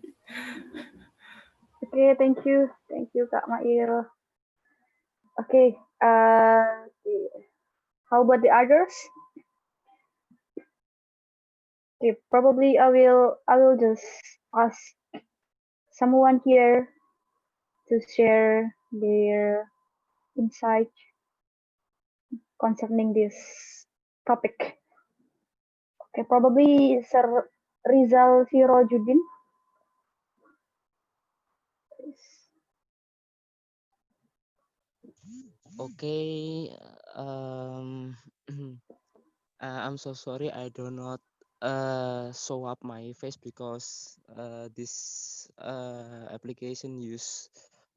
Okay, thank you, Kak Mail. Okay, how about the others? Okay, probably I will just ask someone here to share their insight concerning this topic. Okay, probably Sir Rizal Sirojudin. Okay, um, I'm so sorry I do not show up my face because this application use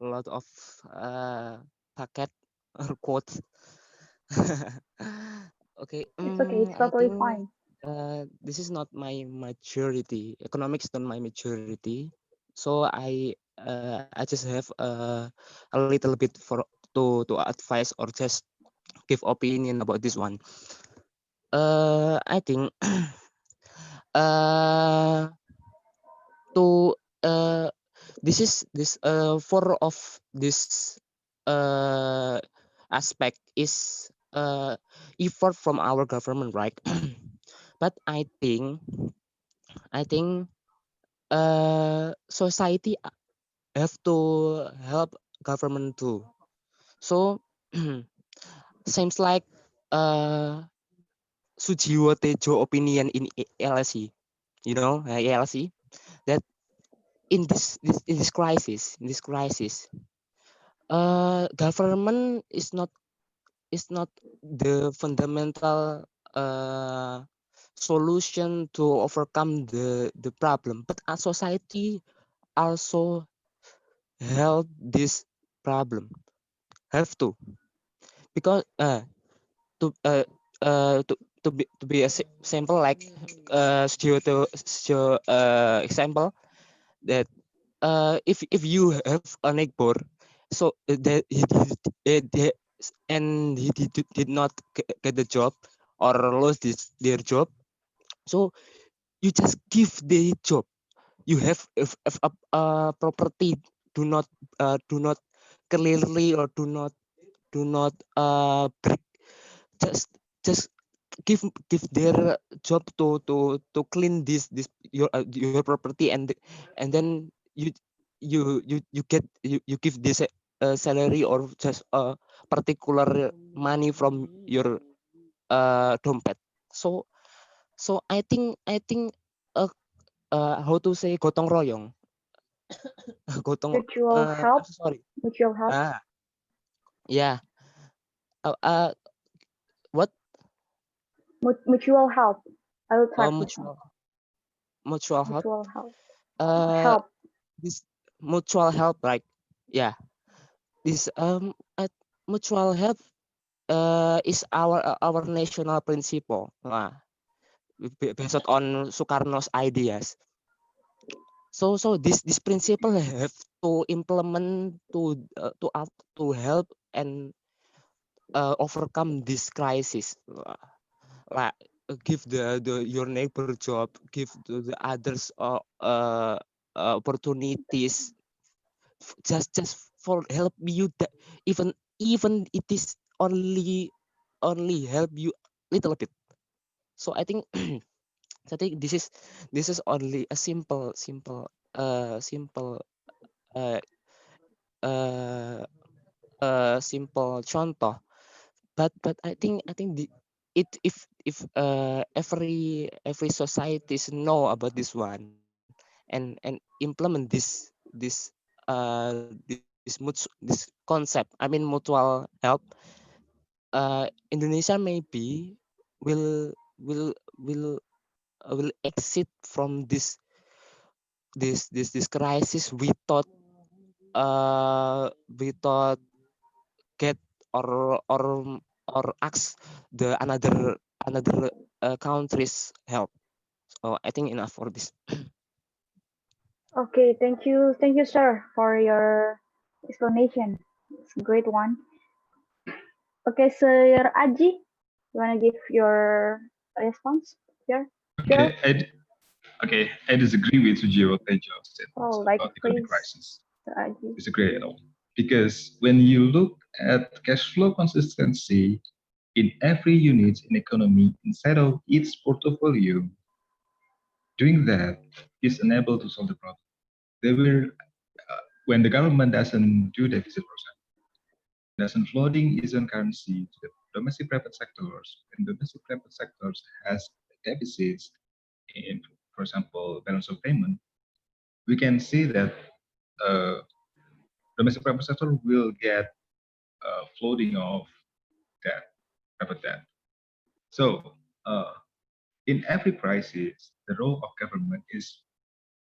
a lot of packet or quotes. Okay, It's okay, it's I totally think fine. this is not my maturity. Economics not my maturity, so I just have a little bit for to advise or just give opinion about this one. I think uh to this four of this uh aspect is effort from our government, right? But I think society have to help government too. So seems like uh Sujiwo Tejo opinion in LSE, LSE, that in this crisis, government is not the fundamental solution to overcome the problem, but our society also help this problem, have to, because to uh, to be a sample like example that if you have a neighbor, so that he did not get the job or lost their job, so you just give the job. You have if a property, do not clearly, or do not break, just just give their job to clean this your property, and then you give this salary or just a particular money from your dompet. So I think uh, how to say gotong royong. Mutual I'm help, so sorry. mutual help, Ah, yeah. uh, uh what mutual help. I will type this one. mutual mutual help. Mutual help. uh Help. this mutual help, right? Yeah, this mutual help is our national principle. Based on Sukarno's ideas. So this principle have to implement to help and overcome this crisis. Like give the your neighbor job, give the others opportunities, just for help you, that even it is only help you little bit. So I think this is only a simple uh, uh, simple contoh, but I think it if every societies know about this one, and implement this concept, I mean mutual help, Indonesia maybe will will will will exit from this crisis without get or ask the another country's help. So I think enough for this. Okay, thank you, sir, for your explanation. It's a great one. Okay, Sir Aji, you wanna give your response here? Sure. I disagree with Sujio Tejo's Oh, statements like about economic please, crisis. Sir Aji. Disagree at all. Because when you look at cash flow consistency in every unit in economy inside of its portfolio, doing that is unable to solve the problem. They will, when the government doesn't do deficit percent, doesn't floating its own currency to the domestic private sectors, and domestic private sectors has deficits in, for example, balance of payment, we can see that domestic private sector will get floating of debt, private debt. So in every crisis, the role of government is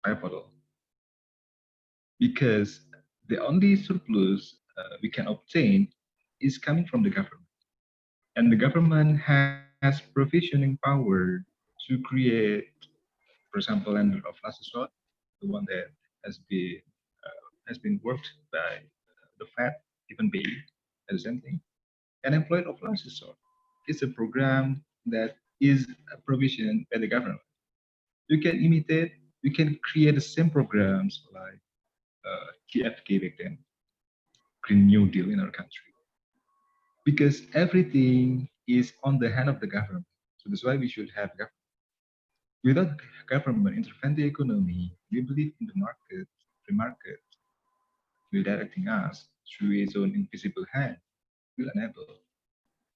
pivotal because the only surplus we can obtain is coming from the government. And the government has provisioning power to create, for example, lender of last resort, the one that has been worked by the Fed, even BE, at the same thing. And employed of last resort is a program that is provisioned by the government. You can imitate, you can create the same programs like GFK back then, Green New Deal in our country, because everything is on the hand of the government. So that's why we should have government. Without government intervene the economy, we believe in the market, free market, will directing us through its own invisible hand, will enable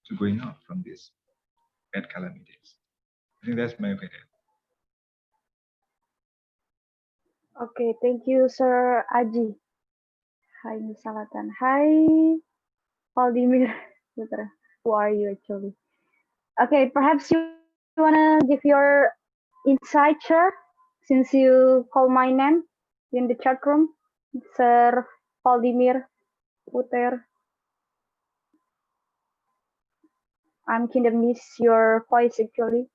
to going out from these bad calamities. I think that's my opinion. Okay, thank you, Sir Aji. Hi, Miss Salatan. Hi, Vladimir. Who are you actually? Okay, perhaps you wanna give your insight, sir, since you call my name in the chat room, Sir Vladimir Puter. I'm kind of miss your voice actually.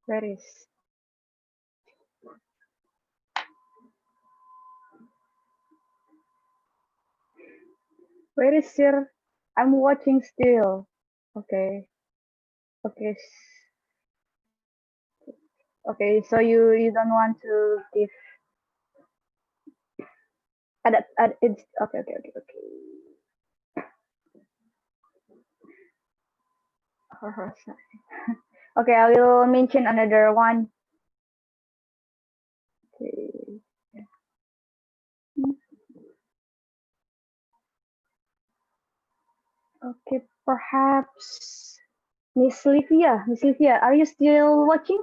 Where is? Where is sir? I'm watching still. Okay. Okay. Okay, so you don't want to give it's okay. Okay, I will mention another one. Okay. Okay, perhaps Miss Livia. Miss Livia, are you still watching?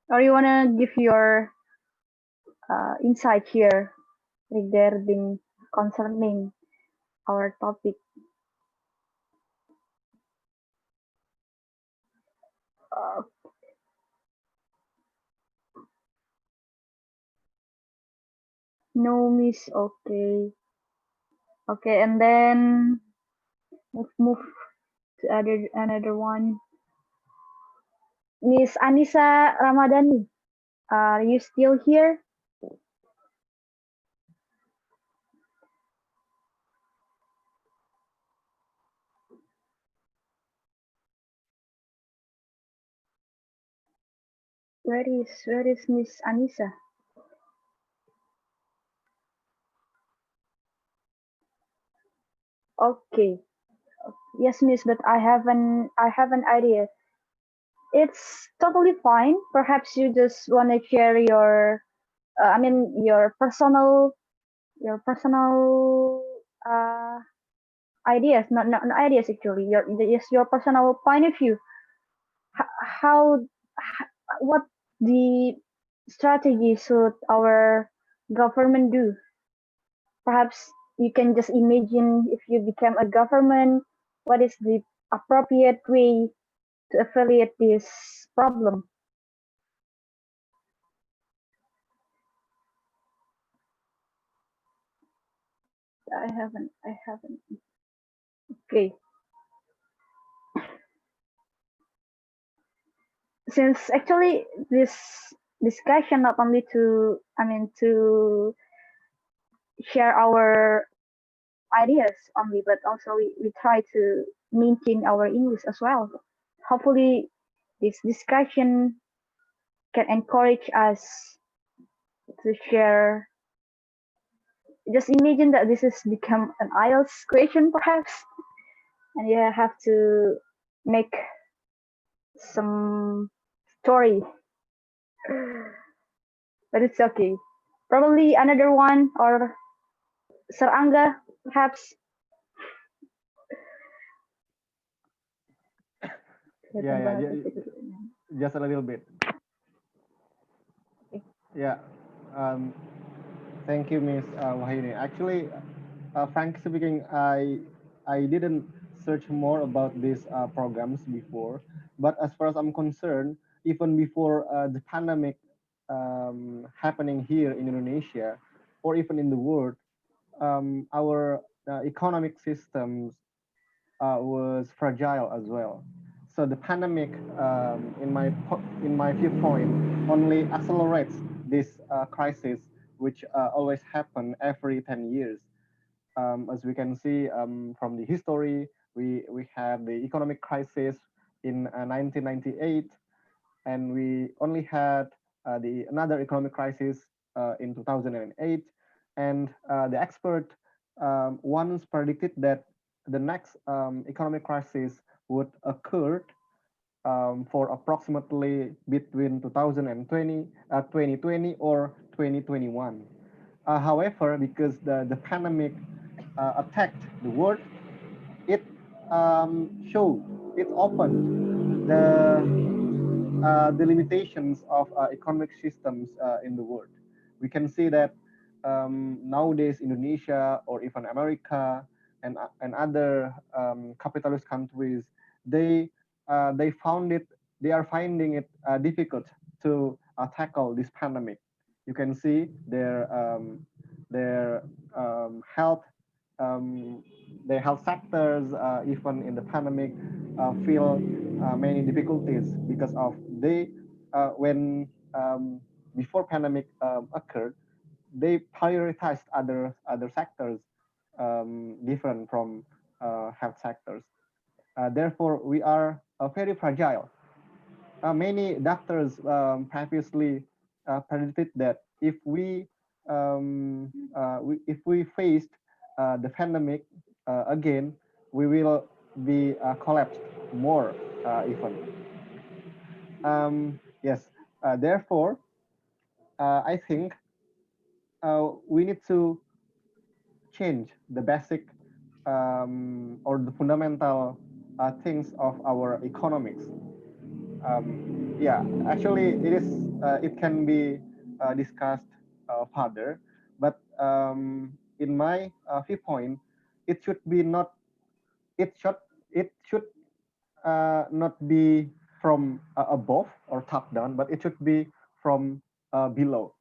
Or you wanna give your insight here regarding concerning our topic? Uh, no, Miss. Okay. Okay, and then let's move to another one. Miss Anissa Ramadhani, are you still here? Where is Miss Anissa? Okay. Yes, Miss, but I have an idea. It's totally fine. Perhaps you just want to share your your personal ideas, not ideas actually. Your personal point of view. what the strategy should our government do? Perhaps you can just imagine if you become a government, what is the appropriate way to affiliate this problem? I haven't. Okay. Since actually this discussion not only to, to share our ideas only, but also we try to maintain our English as well. Hopefully this discussion can encourage us to share. Just imagine that this has become an IELTS question perhaps, and you have to make some story, but it's okay. Probably another one, or Sir Angga perhaps. Yeah, just a little bit. Yeah. Thank you, Miss Wahyuni. Actually, frankly speaking, I didn't search more about these programs before, but as far as I'm concerned, even before the pandemic happening here in Indonesia, or even in the world, our economic systems was fragile as well. So the pandemic, in my viewpoint, only accelerates this crisis, which always happen every 10 years. As we can see from the history, we had the economic crisis in 1998, and we only had another economic crisis in 2008, and the expert once predicted that the next economic crisis would occur for approximately between 2020 or 2021. However, because the pandemic attacked the world, it it opened the limitations of economic systems in the world. We can see that nowadays Indonesia or even America and other capitalist countries, they are finding it difficult to tackle this pandemic. You can see their health their health sectors, even in the pandemic, feel many difficulties because of when before pandemic occurred, they prioritized other sectors different from health sectors. Therefore, we are very fragile. Many doctors previously predicted that if we faced the pandemic again, we will be collapsed more even. Yes. Therefore, I think we need to change the basic or the fundamental things of our economics. Yeah, actually, it can be discussed further, but in my viewpoint, it should not be from above or top down, but it should be from below.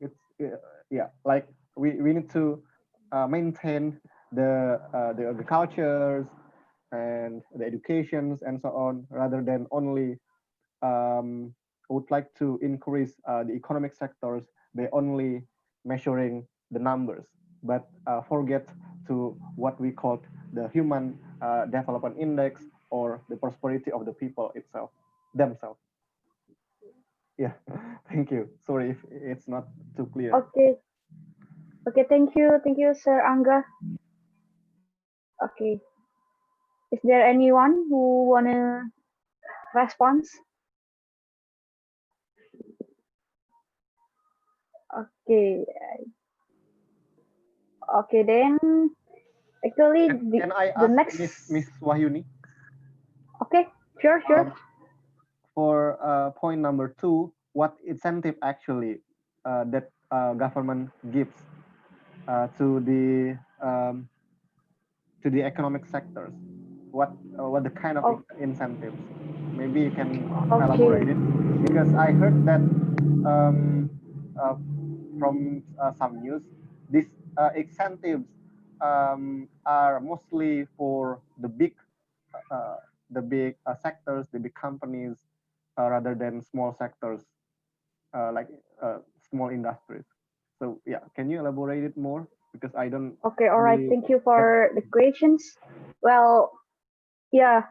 Yeah, like we need to maintain the agricultures and the educations and so on, rather than only would like to increase the economic sectors by only measuring the numbers, but forget to what we call the human development index, or the prosperity of the people themselves. Yeah, thank you. Sorry if it's not too clear. Okay. Thank you, Sir Angga. Okay. Is there anyone who wanna respond? Okay. Okay, then actually can I the ask next Miss Wahyuni? Okay, sure. for point number 2, what incentive actually that government gives to the economic sectors? What the kind of Oh. incentives? Maybe you can Okay. elaborate it, because I heard that from some news, these incentives are mostly for the big sectors, the big companies, rather than small sectors like small industries. So yeah, can you elaborate it more? Because I don't Okay, all right. really Thank you for the questions. Well, yeah.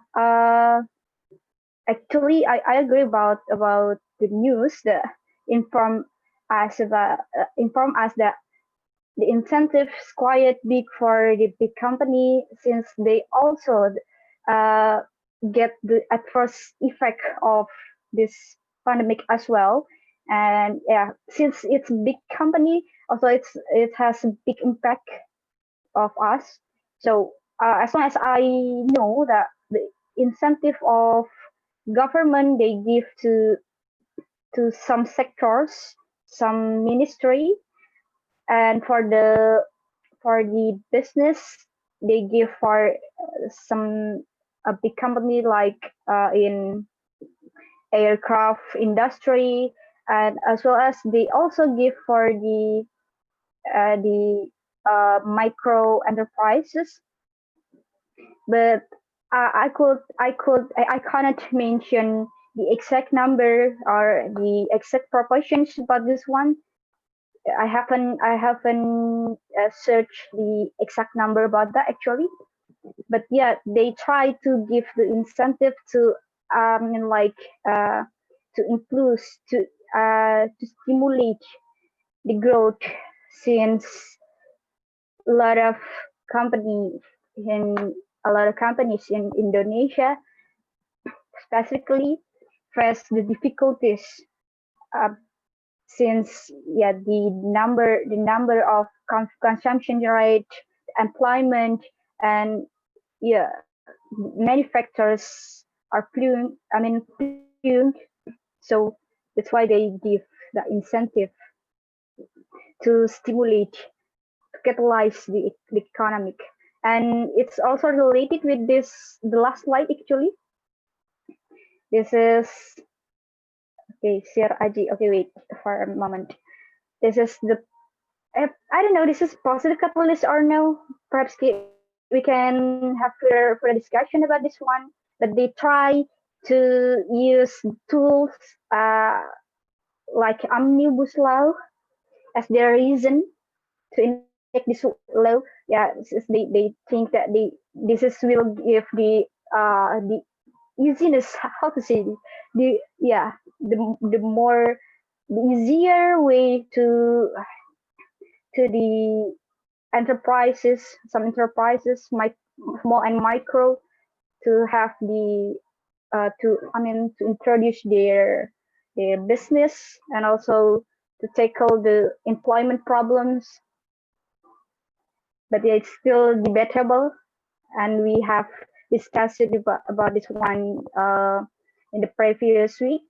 Actually, I agree about the news that inform inform us that the incentives quite big for the big company, since they also uh, get the adverse effect of this pandemic as well. And yeah, since it's big company, also it has a big impact of us. So as long as I know that the incentive of government they give to some sectors, some ministry, and for the business they give for some a big company like in aircraft industry, and as well as they also give for the micro enterprises. But I cannot mention the exact number or the exact proportions about this one. I haven't searched the exact number about that actually. But yeah, they try to give the incentive to like to influence to stimulate the growth, since a lot of companies in a lot of companies in Indonesia specifically face the difficulties, uh, since yeah the number of consumption rate, employment, and yeah many factors are plumed. So that's why they give the incentive to stimulate, to catalyze the economic. And it's also related with this the last slide actually. This is okay, share Aji. Okay, wait for a moment. This is the I don't know. This is positive catalyst or no? Perhaps we can have further discussion about this one. But they try to use tools uh, like omnibus law as their reason to enact this law. Yeah, they think that this is will give the easiness. How to say this? The yeah the more the easier way to the enterprises, some enterprises, small and micro, to have the to introduce their business, and also to tackle the employment problems. But yeah, it's still debatable, and we have discussed it about this one in the previous week.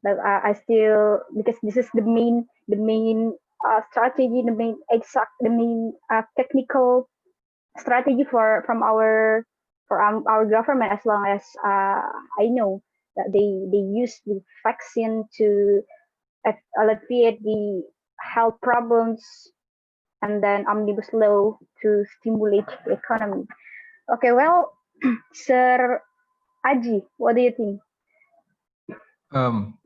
But I still, because this is the main strategy, the main technical strategy from our government, as long as I know that they use the vaccine to alleviate the health problems, and then omnibus law to stimulate the economy. Okay, well, Sir Aji, what do you think?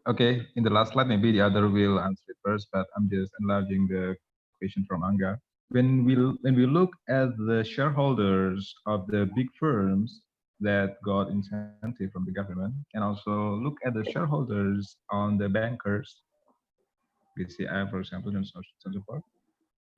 Okay, in the last slide, maybe the other will answer it first, but I'm just enlarging the question from Angga. When we look at the shareholders of the big firms that got incentive from the government, and also look at the shareholders on the bankers, BCI, for example, and so on and so forth,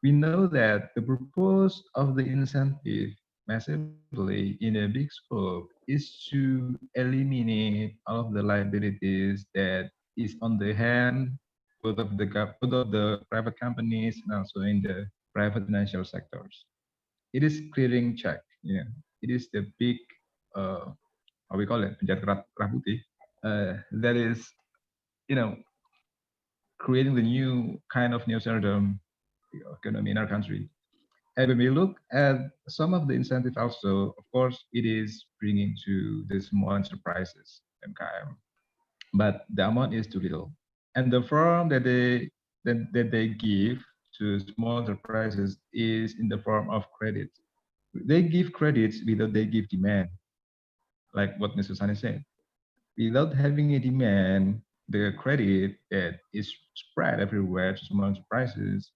we know that the purpose of the incentive massively in a big scope is to eliminate all of the liabilities that is on the hand both of the private companies and also in the private financial sectors. It is clearing check. Yeah, it is the big how we call it penjara kerah putih. that is, you know, creating the new kind of neo-Sardan economy in our country. And when we look at some of the incentive also, of course, it is bringing to the small enterprises, MKM, but the amount is too little. And the form that they give to small enterprises is in the form of credit. They give credits without they give demand, like what Mr. Sani said. Without having a demand, the credit that is spread everywhere to small enterprises,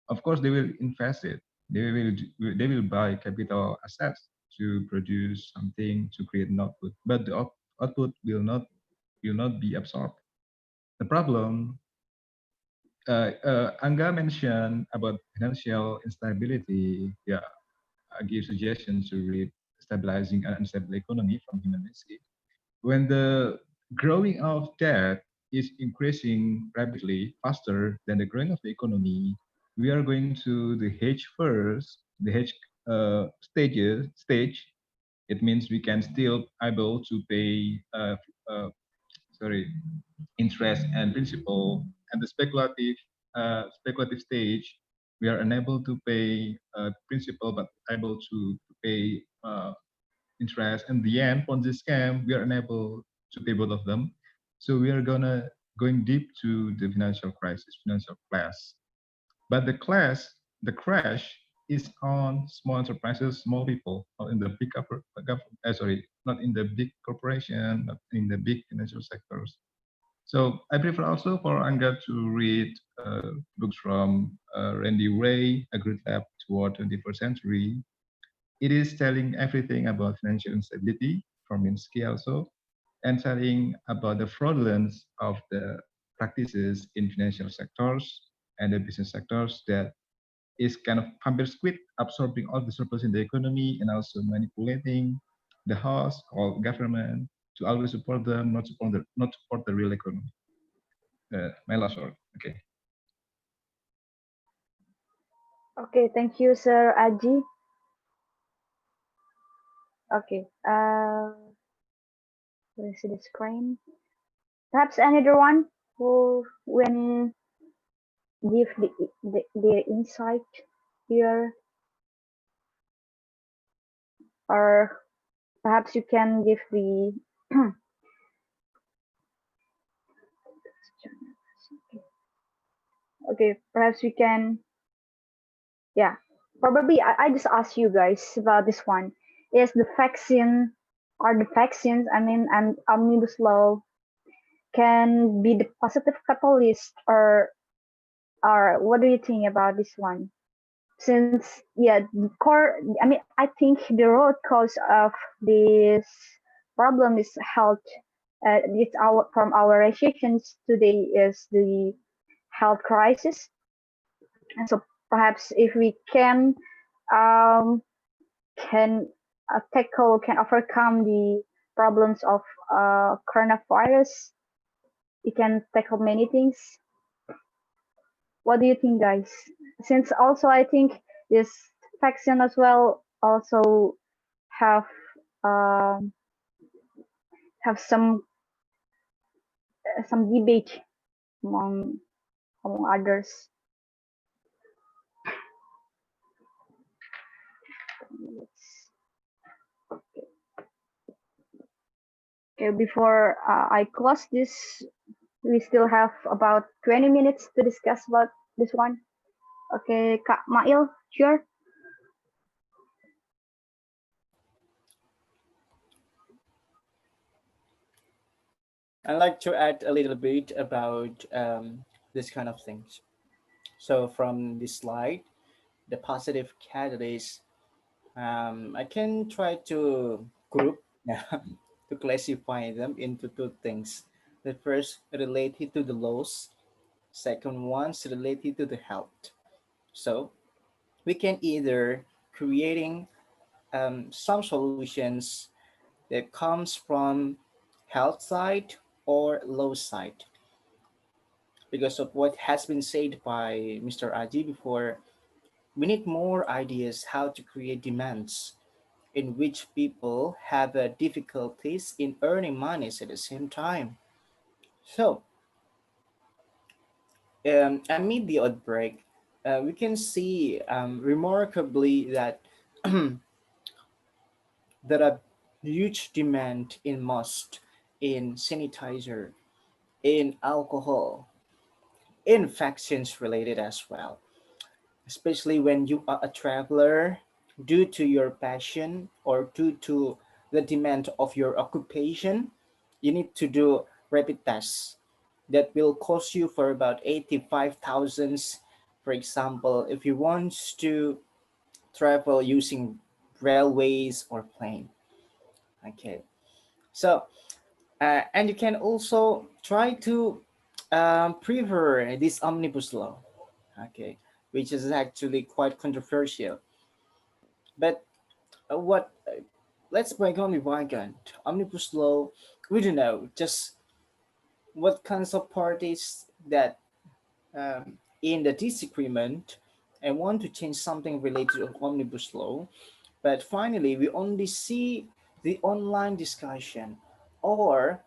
of course, they will invest it. They will buy capital assets to produce something to create an output, but the output will not be absorbed. The problem, Angga mentioned about financial instability. Yeah, I give suggestions to read Stabilizing an Unstable Economy from Humanistic. When the growing of debt is increasing rapidly faster than the growing of the economy, we are going to the H first, the H stage. It means we can still able to pay uh, sorry, interest and principal. And the speculative stage, we are unable to pay principal but able to pay interest. In the end, Ponzi scam, we are unable to pay both of them. So we are going deep to the financial crisis, financial class. But the crash is on small enterprises, small people, not in the big not in the big corporation, not in the big financial sectors. So I prefer also for Angga to read books from Randy Ray, A Great Lab Toward 21st Century. It is telling everything about financial instability from Minsky also, and telling about the fraudulence of the practices in financial sectors and the business sectors that is kind of hampir squid, absorbing all the surplus in the economy and also manipulating the host or government to always support them, not support the real economy. My last word. Okay. Okay, thank you, Sir Aji. Okay, let me see the screen. Perhaps another one who when give the insight here, or perhaps you can give the okay, perhaps we can, yeah, probably I just ask you guys about this one. Is the vaccine or the vaccines, I mean, and omnibus law can be the positive catalyst, or what do you think about this one? Since yeah, the core, I mean, I think the root cause of this problem is health. It's our from our restrictions today is the health crisis, and so perhaps if we um, can tackle, can overcome the problems of coronavirus, we can tackle many things. What do you think, guys? Since also I think this vaccine as well also have um, have some debate among others. Okay, before I close this, we still have about 20 minutes to discuss about this one. Okay, Kak Mail, sure. I'd like to add a little bit about this kind of things. So from this slide, the positive catalysts, I can try to group to classify them into two things. The first related to the laws, second one's related to the health. So we can either creating some solutions that comes from health side or low side. Because of what has been said by Mr. Aji before, we need more ideas how to create demands in which people have difficulties in earning monies at the same time. So, amid the outbreak, we can see remarkably that there are huge demand in mosque, in sanitizer, in alcohol, in vaccines related as well. Especially when you are a traveler, due to your passion or due to the demand of your occupation, you need to do rapid tests that will cost you for about 85,000. For example, if you want to travel using railways or plane. Okay, so and you can also try to prefer this omnibus law. Okay, which is actually quite controversial. But what let's break on with bygone. Omnibus law, we don't know just what kinds of parties that in the disagreement and want to change something related to omnibus law. But finally, we only see the online discussion or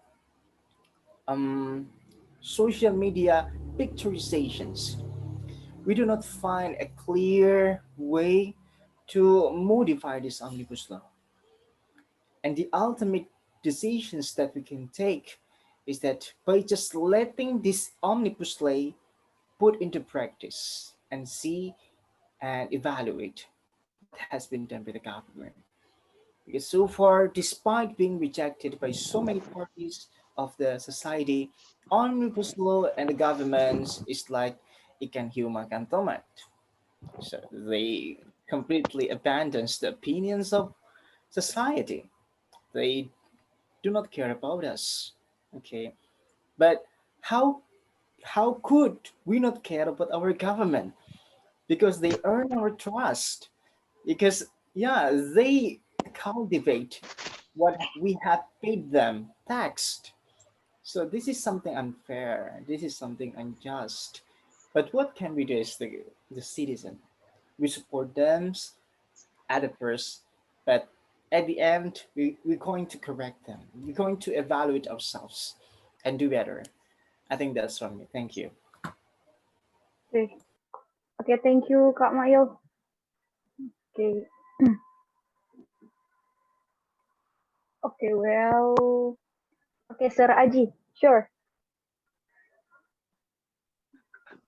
um, social media picturizations. We do not find a clear way to modify this omnibus law. And the ultimate decisions that we can take is that by just letting this omnibus law put into practice and see and evaluate what has been done by the government. Because so far, despite being rejected by so many parties of the society, omnibus law and the government is like ikan hiu makan tomat. So they completely abandons the opinions of society. They do not care about us. Okay, but how how could we not care about our government? Because they earn our trust. Because yeah, they cultivate what we have paid them taxed. So this is something unfair. This is something unjust. But what can we do as the citizen? We support them at the first, but at the end, we're going to correct them. We're going to evaluate ourselves and do better. I think that's from me. Thank you. Okay. Okay, thank you, Kak Mail. Okay. Okay, well, okay, Sir Aji, sure.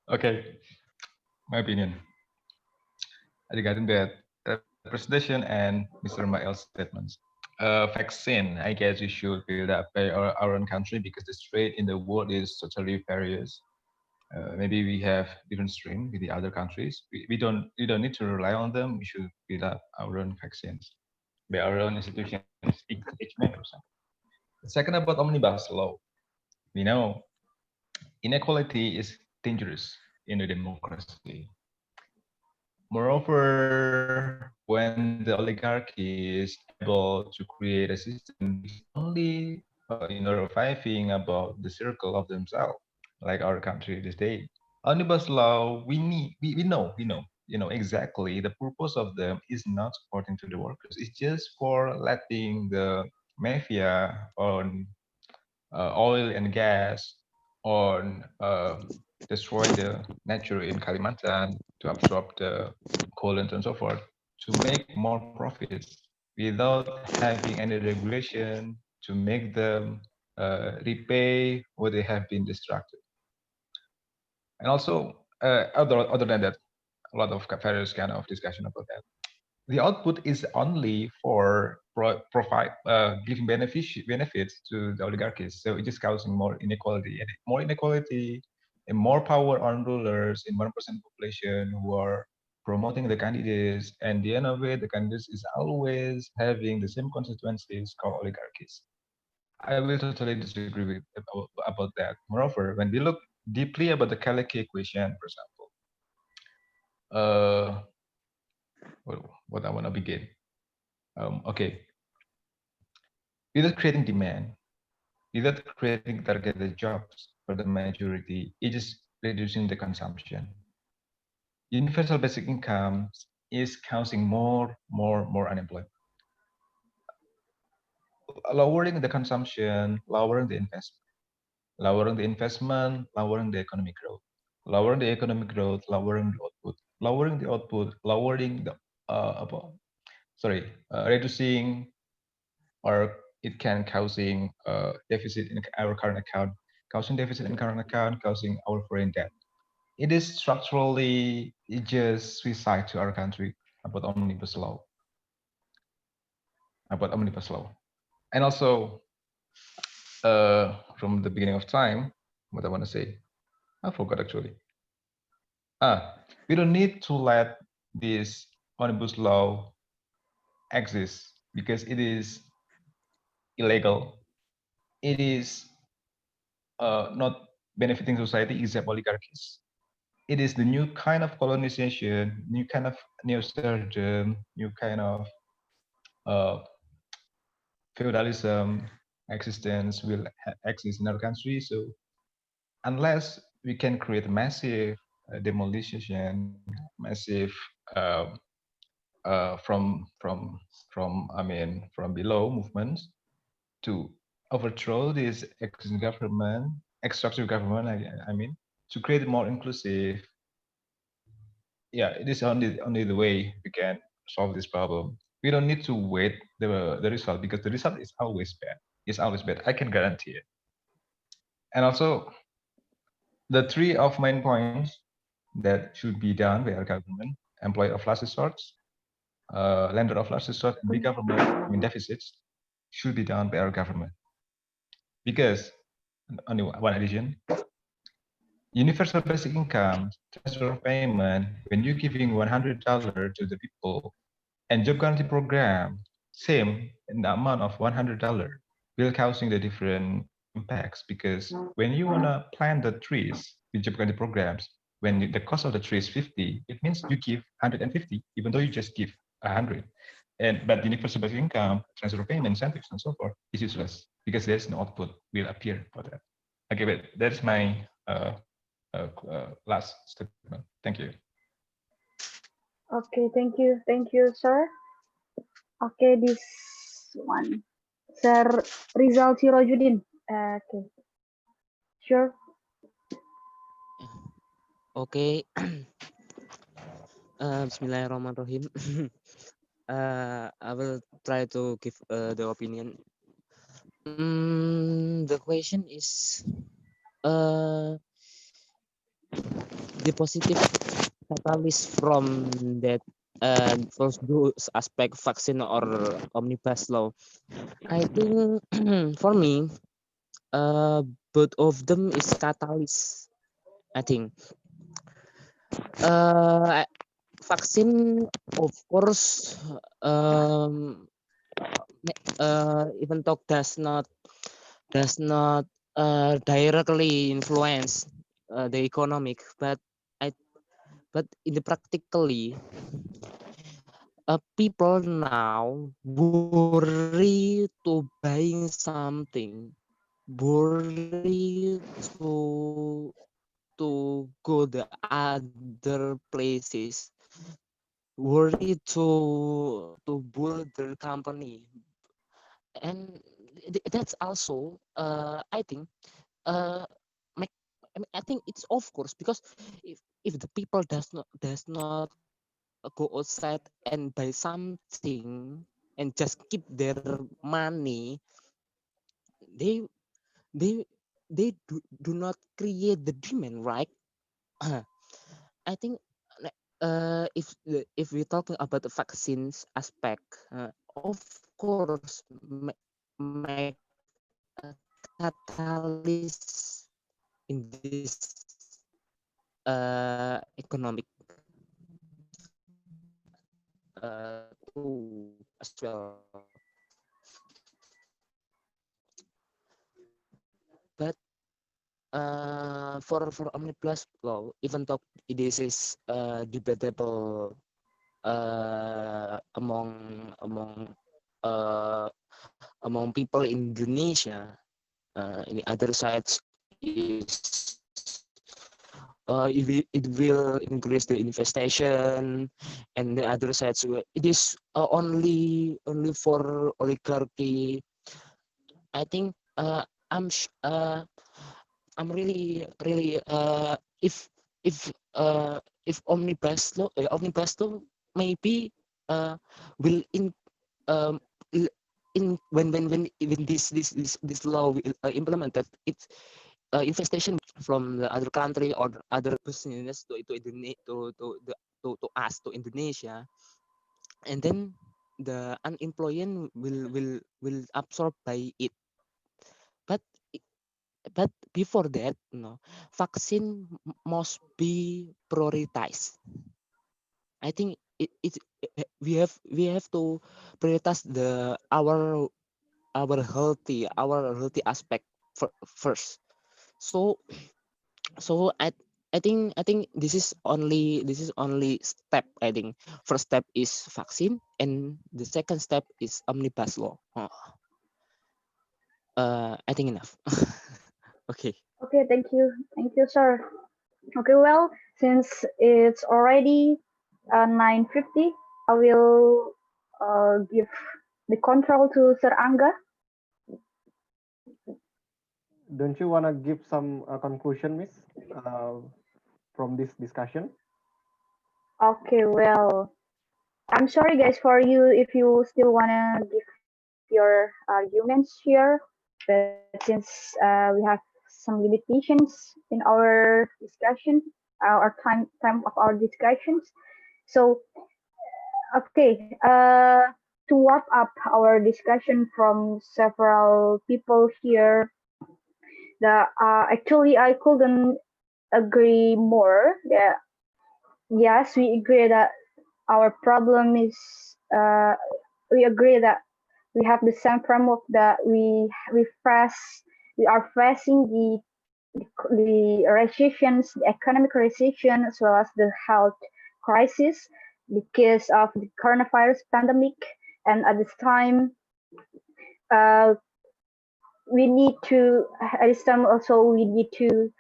Okay, my opinion regarding that presentation and Mr. Mael's statements. Vaccine, I guess we should build up by our own country because the trade in the world is totally various. Maybe we have different strain with the other countries. We don't need to rely on them. We should build up our own vaccines by our own institutions, each member. The second about omnibus law, we know inequality is dangerous in a democracy. Moreover, when the oligarchy is able to create a system only reviving about the circle of themselves, like our country these days. Omnibus law, we know exactly the purpose of them is not supporting to the workers. It's just for letting the mafia on oil and gas on destroy the nature in Kalimantan to absorb the coal and so forth to make more profits without having any regulation to make them repay what they have been distracted. And also, other than that, a lot of various kind of discussion about that. The output is only for provide giving benefits to the oligarchies. So it is causing more inequality, and more inequality and more power on rulers in 1% population who are promoting the candidates. And the end of it, the candidates is always having the same constituencies called oligarchies. I will totally disagree with about that. Moreover, when we look deeply about the Kalecki equation, for example, what I want to begin. Okay, without creating demand, without creating targeted jobs for the majority, it is reducing the consumption. Universal basic income is causing more unemployment. lowering the consumption, lowering the investment, lowering the investment, lowering the economic growth, lowering the economic growth, lowering the output, lowering the output, lowering the reducing, or it can causing deficit in our current account, causing deficit in current account, causing our foreign debt. It is structurally just suicide to our country about omnibus law. And also, from the beginning of time, what I want to say, I forgot actually. We don't need to let this omnibus law exist because it is illegal. It is not benefiting society except oligarchies. It is the new kind of colonization, new kind of neoliberalism, new kind of feudalism existence will exist in our country. So unless we can create massive demolition, massive from below movements to overthrow this existing government, extractive government, I mean, to create more inclusive. Yeah, it is only the way we can solve this problem. We don't need to wait the result because the result is always bad. It's always bad. I can guarantee it. And also, the three of main points that should be done by our government: employer of last resort, lender of last resort, and big government, I mean deficits, should be done by our government. Because, only one addition, universal basic income, transfer of payment, when you're giving $100 to the people, and job guarantee program, same in the amount of $100, will causing the different impacts. Because when you wanna plant the trees with job guarantee programs, when the cost of the tree is 50, it means you give 150, even though you just give 100. But universal basic income, transfer of payment, incentives, and so forth is useless because there's no output will appear for that. Okay, but that's my last statement. Thank you. Okay, thank you, sir. Okay, this one, Sir Rizal Sirojudin. Okay, sure. Okay. Bismillahirrahmanirrahim. I will try to give the opinion. The question is the positive catalyst from that first those aspect vaccine or omnibus law. I think for me, both of them is catalyst. I think vaccine, of course, even though does not directly influence the economic, but in the practically, people now worry to buying something, worry to go the other places, worry to build their company, and that's also I think I think it's of course, because if the people does not go outside and buy something and just keep their money, they do not create the demand, right? I think if we talk about the vaccines aspect, of course, make a catalyst in this economic too as well. But for omnibus law, even though this is debatable among people in Indonesia, in the other sides is it will increase the infestation, and the other sides it is only for oligarchy I think I'm really if omnibus law maybe will um in when this law will implemented, it's infestation from the other country or other business to us to Indonesia, and then the unemployment will absorb by it. But but before that, vaccine must be prioritized. I think we have to prioritize our healthy aspect first. So I think this is only step. I think first step is vaccine, and the second step is omnibus law. I think enough. Okay. Okay, thank you, sir. Okay, well, since it's already 9:50, I will give the control to Sir Angga. Don't you want to give some conclusion, Miss, from this discussion? Okay, well, I'm sorry guys for you if you still wanna give your arguments here, but since we have some limitations in our discussion, our time of our discussions, so okay, to wrap up our discussion from several people here, the actually I couldn't agree more. That yes, we agree that our problem is we agree that we have the same framework that we are facing the recessions, the economic recession, as well as the health crisis because of the coronavirus pandemic. And at this time, uh, we need to at this time also we need to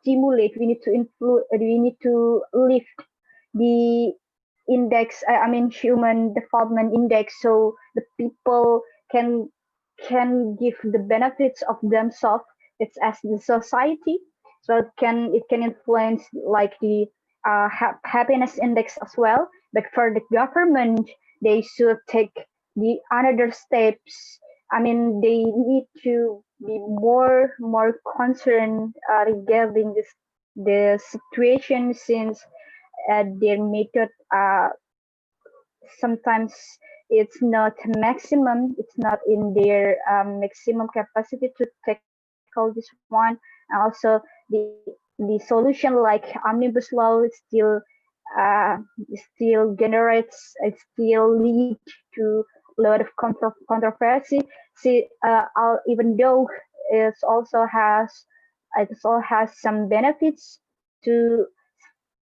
stimulate. We need to lift the index. I mean, human development index, so the people can give the benefits of themselves. It's as the society, so it can influence like the happiness index as well. But for the government, they should take the another steps. I mean, they need to be more concerned regarding the situation, since their method sometimes it's not maximum, it's not in their maximum capacity to tackle this one. And also the solution like omnibus law is uh, still generates, it still lead to a lot of controversy. See, even though it also has some benefits to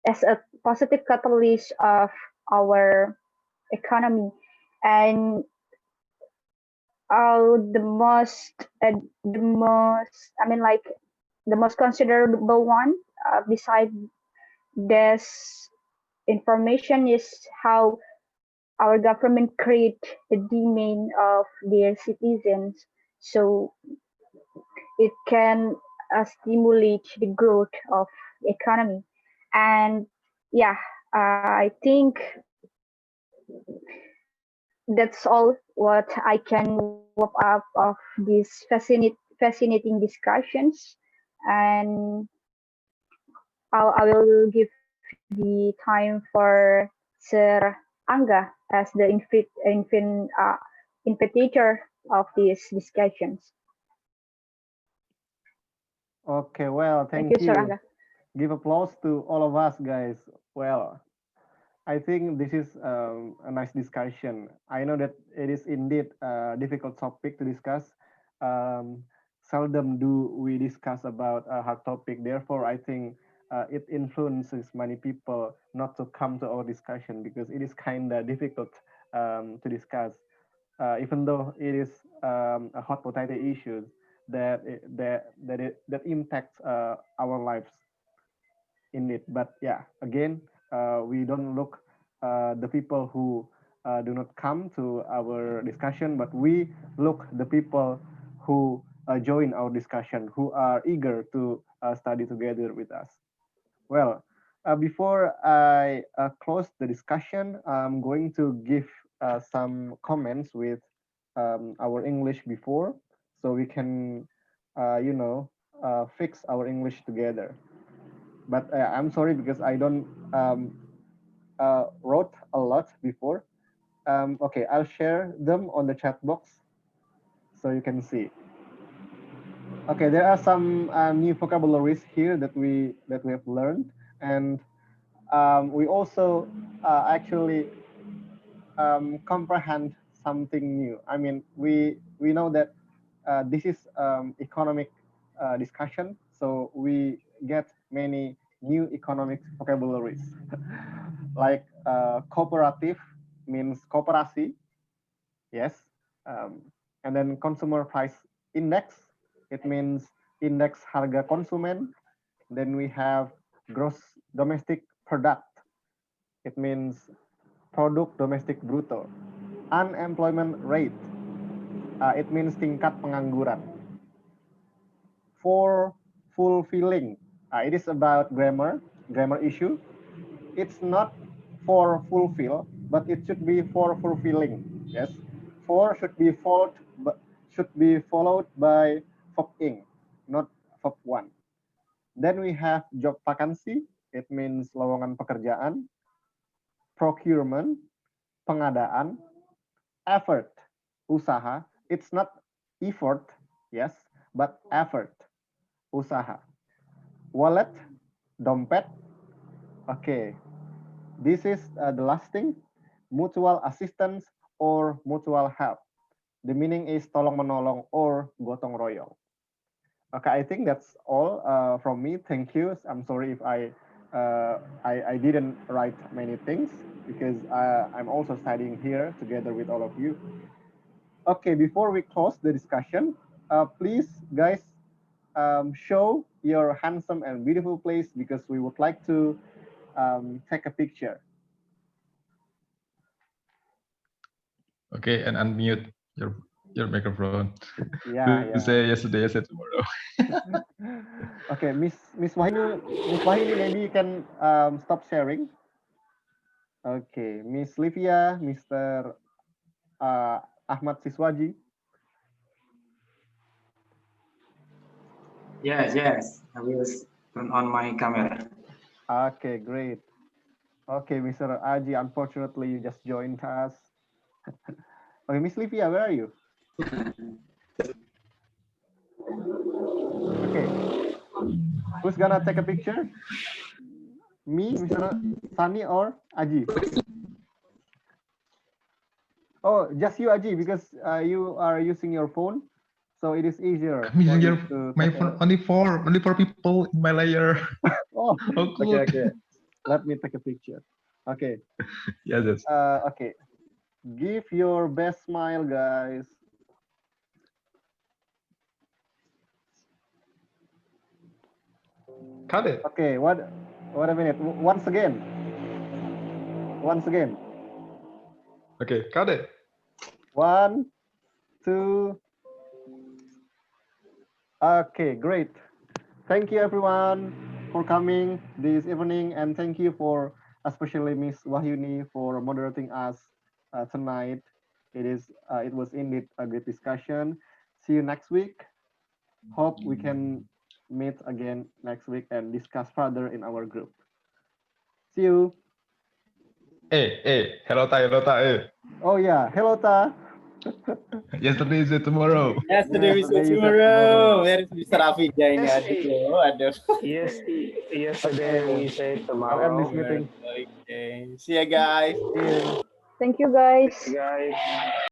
as a positive catalyst of our economy. And the most I mean like the most considerable one beside this information is how our government create the demand of their citizens, so it can stimulate the growth of the economy. And yeah, I think that's all what I can wrap up of these fascinating discussions. And I will give the time for Sir Angga as the invitator of these discussions. Okay, well, Thank thank you, Sir you. Angga. Give applause to all of us, guys. Well, I think this is a nice discussion. I know that it is indeed a difficult topic to discuss. Seldom do we discuss about a hard topic. Therefore, I think it influences many people not to come to our discussion because it is kind of difficult to discuss. Even though it is a hot potato issue that impacts our lives in it. But yeah, again, we don't look the people who do not come to our discussion, but we look the people who join our discussion, who are eager to study together with us. Well, before I close the discussion, I'm going to give some comments with our English before, so we can, fix our English together. But I'm sorry because I don't wrote a lot before. Okay, I'll share them on the chat box so you can see. Okay, there are some new vocabularies here that we have learned, and we also actually comprehend something new. I mean, we know that this is economic discussion, so we get many new economic vocabularies. Like cooperative means kooperasi, yes, and then consumer price index, it means indeks harga konsumen. Then we have gross domestic product, it means produk domestik bruto. Unemployment rate, it means tingkat pengangguran. For fulfilling, it is about grammar issue. It's not for fulfill, but it should be for fulfilling. Yes, for should be followed by verb ing, not verb one. Then we have job vacancy. It means lowongan pekerjaan. Procurement, pengadaan. Effort, usaha. It's not effort, yes, but effort, usaha. Wallet, dompet. Okay, this is the last thing. Mutual assistance or mutual help. The meaning is tolong menolong or gotong royong. Okay, I think that's all from me. Thank you. I'm sorry if I didn't write many things because I'm also studying here together with all of you. Okay, before we close the discussion, please, guys, show your handsome and beautiful place because we would like to take a picture. Okay, and unmute your microphone. Yeah, yeah. Say yesterday, I said tomorrow. Okay, Miss Wahini, maybe you can stop sharing. Okay, Miss Livia, Mr. Ahmad Siswaji. Yes, I will turn on my camera. Okay, great. Okay, Mr. Aji, unfortunately, you just joined us. Okay, Miss Livia, where are you? Okay, who's gonna take a picture? Me, Mr. Sunny, or Aji? Oh, just you, Aji, because you are using your phone, so it is easier. I'm using my phone only for people in my layer. Oh, cool. Okay. Let me take a picture. Okay. Yes. Okay. Give your best smile, guys. Cut it. Okay. What a minute. Once again. Okay, cut it. 1, 2. Okay, great. Thank you everyone for coming this evening, and thank you for especially Miss Wahyuni for moderating us tonight. It was indeed a great discussion. See you next week. Hope we can meet again next week and discuss further in our group. See you. Hello Ta. Oh yeah, hello Ta. Yesterday is tomorrow. Yesterday is tomorrow. Where is Mr. Afija ini? Aduh. Yesterday we say tomorrow. I'll end this meeting. Okay. See ya guys. Thank you guys. Guys.